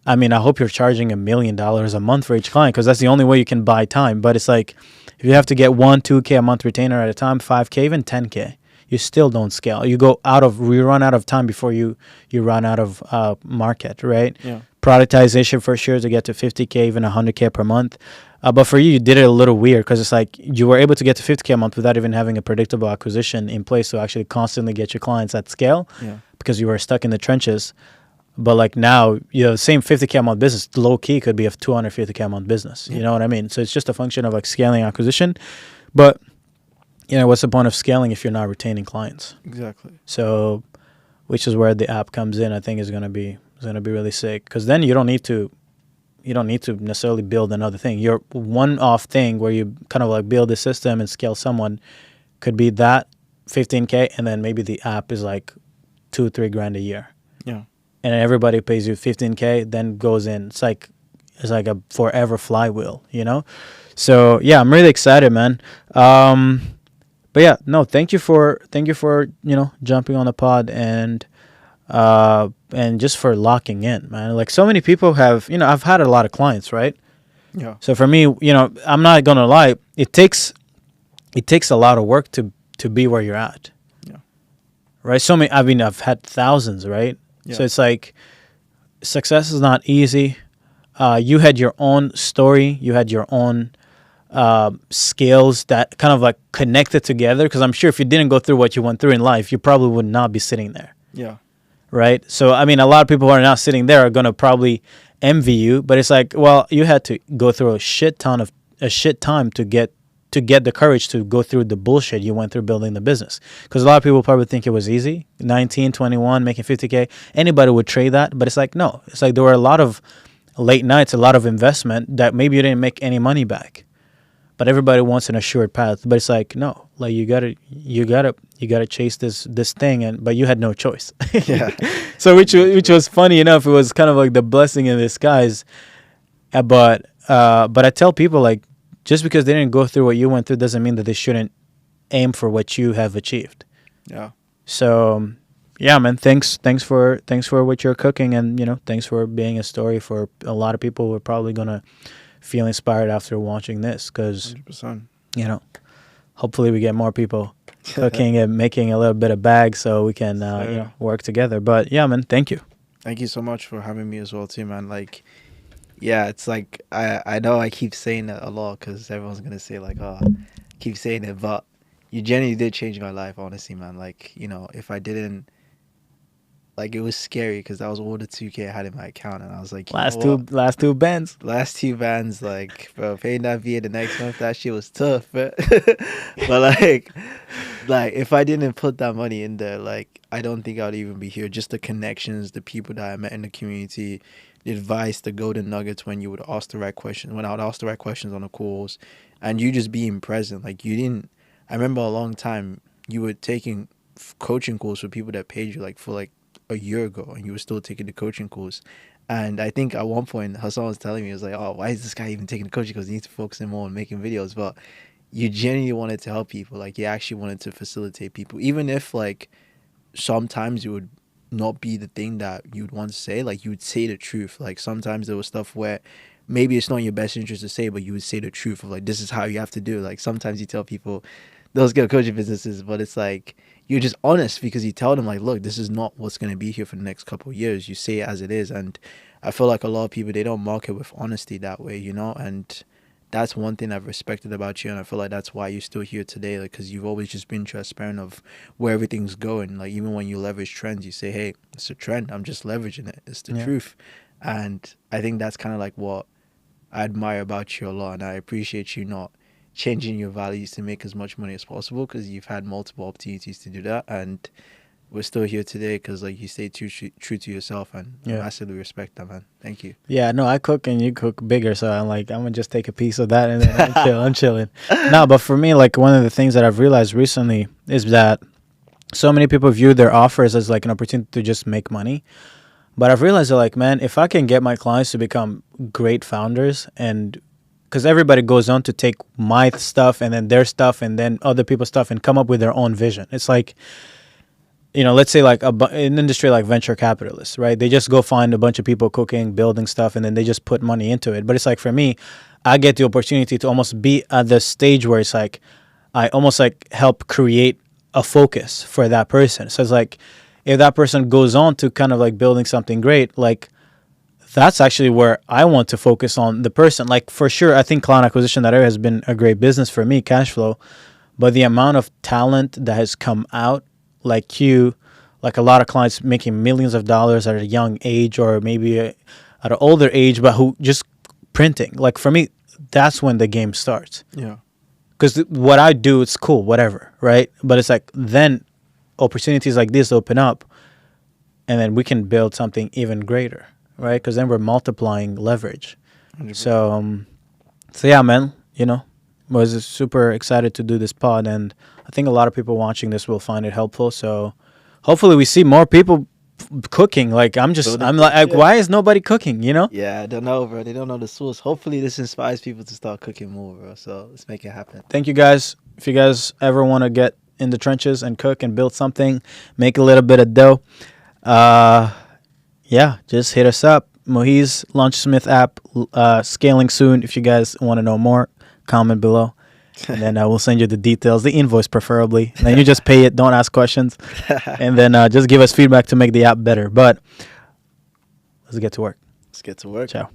I mean, I hope you're charging $1 million a month for each client because that's the only way you can buy time. But it's like if you have to get 1-2K a month retainer at a time, 5K, even 10K, you still don't scale. You run out of time before you run out of market, right? Yeah. Productization for sure to get to 50K, even 100K per month. But for you did it a little weird because it's like you were able to get to 50K a month without even having a predictable acquisition in place to actually constantly get your clients at scale because you were stuck in the trenches. But like now, you know, the same 50K a month business, low key could be a 250K a month business. You know what I mean? So it's just a function of like scaling acquisition. But you know, what's the point of scaling if you're not retaining clients? Exactly. So, which is where the app comes in. I think is gonna be really sick because then you don't need to necessarily build another thing. Your one-off thing where you kind of like build a system and scale someone could be that 15K, and then maybe the app is like $2-3 grand a year. Yeah. And everybody pays you 15K, then goes in. It's like a forever flywheel, you know. So yeah, I'm really excited, man. But yeah, no, thank you for jumping on the pod and just for locking in, man. Like so many people have, I've had a lot of clients, right? Yeah. So for me, I'm not gonna lie, it takes a lot of work to be where you're at. Yeah. Right. So many. I mean, I've had thousands, right? Yeah. So it's like success is not easy. You had your own story. You had your own skills that kind of like connected together, because I'm sure if you didn't go through what you went through in life, you probably would not be sitting there. Yeah. Right. So I mean, a lot of people who are not sitting there are gonna probably envy you, but it's like, well, you had to go through a shit time to get the courage to go through the bullshit you went through building the business. Because a lot of people probably think it was easy. 19, 21, making 50K. Anybody would trade that, but it's like, no. It's like there were a lot of late nights, a lot of investment that maybe you didn't make any money back. But everybody wants an assured path. But it's like, no, like you gotta you got to chase this thing, but you had no choice. Yeah. So which was funny enough. It was kind of like the blessing in disguise. But I tell people, like, just because they didn't go through what you went through doesn't mean that they shouldn't aim for what you have achieved. Yeah. So yeah, man, thanks for what you're cooking, and thanks for being a story for a lot of people who are probably gonna feel inspired after watching this, because 100%. Hopefully we get more people cooking and making a little bit of bags so we can work together. But yeah, man, thank you. Thank you so much for having me as well too, man. Like, yeah, it's like I know I keep saying it a lot because everyone's gonna say like, oh, keep saying it, but you genuinely did change my life, honestly, man. Like, if I didn't, like, it was scary because that was all the 2K I had in my account, and I was like, last two bands, like, bro, paying that via the next month, that shit was tough, but like if I didn't put that money in there, like, I don't think I'd even be here. Just the connections, the people that I met in the community, the advice, the golden nuggets when you would ask the right questions, when I would ask the right questions on the calls, and you just being present. Like, you didn't. I remember a long time you were taking coaching calls for people that paid you like for like a year ago, and you were still taking the coaching course. And I think at one point Hassan was telling me, he was like, oh, why is this guy even taking the coaching? Because he needs to focus more on making videos. But you genuinely wanted to help people. Like, you actually wanted to facilitate people, even if like sometimes it would not be the thing that you'd want to say. Like, you would say the truth. Like, sometimes there was stuff where maybe it's not in your best interest to say, but you would say the truth of like, this is how you have to do it. Like, sometimes you tell people those get coaching businesses, but it's like, you're just honest because you tell them like, look, this is not what's going to be here for the next couple of years. You say it as it is. And I feel like a lot of people, they don't market with honesty that way, and that's one thing I've respected about you, and I feel like that's why you're still here today, like, because you've always just been transparent of where everything's going. Like, even when you leverage trends, you say, hey, it's a trend, I'm just leveraging it, it's the truth. And I think that's kind of like what I admire about you a lot, and I appreciate you not changing your values to make as much money as possible, because you've had multiple opportunities to do that, and we're still here today because like you stay true to yourself, and I massively respect that, man. Thank you. Yeah, no, I cook and you cook bigger, so I'm like, I'm gonna just take a piece of that and then I'm chilling. No, but for me, like, one of the things that I've realized recently is that so many people view their offers as like an opportunity to just make money. But I've realized that, like, man, if I can get my clients to become great founders, and because everybody goes on to take my stuff and then their stuff and then other people's stuff and come up with their own vision. It's like, let's say like an industry like venture capitalists, right? They just go find a bunch of people cooking, building stuff, and then they just put money into it. But it's like, for me, I get the opportunity to almost be at the stage where it's like, I almost like help create a focus for that person. So it's like, if that person goes on to kind of like building something great, like, that's actually where I want to focus on the person. Like, for sure, I think client acquisition, that area has been a great business for me, cash flow. But the amount of talent that has come out, like you, like a lot of clients making millions of dollars at a young age, or maybe at an older age, but who just printing. Like, for me, that's when the game starts. Yeah. Because what I do, it's cool, whatever, right? But it's like, then opportunities like this open up, and then we can build something even greater, right? Because then we're multiplying leverage. 100%. So yeah, man, was super excited to do this pod, and I think a lot of people watching this will find it helpful. So hopefully we see more people cooking. Like, I'm like, why is nobody cooking, Yeah, I don't know, bro. They don't know the source. Hopefully this inspires people to start cooking more, bro. So let's make it happen. Thank you, guys. If you guys ever want to get in the trenches and cook and build something, make a little bit of dough, just hit us up. Mohi's Launchsmith app, scaling soon. If you guys want to know more, comment below, and then we'll send you the details, the invoice preferably. And then you just pay it, don't ask questions, and then just give us feedback to make the app better. But let's get to work. Let's get to work. Ciao.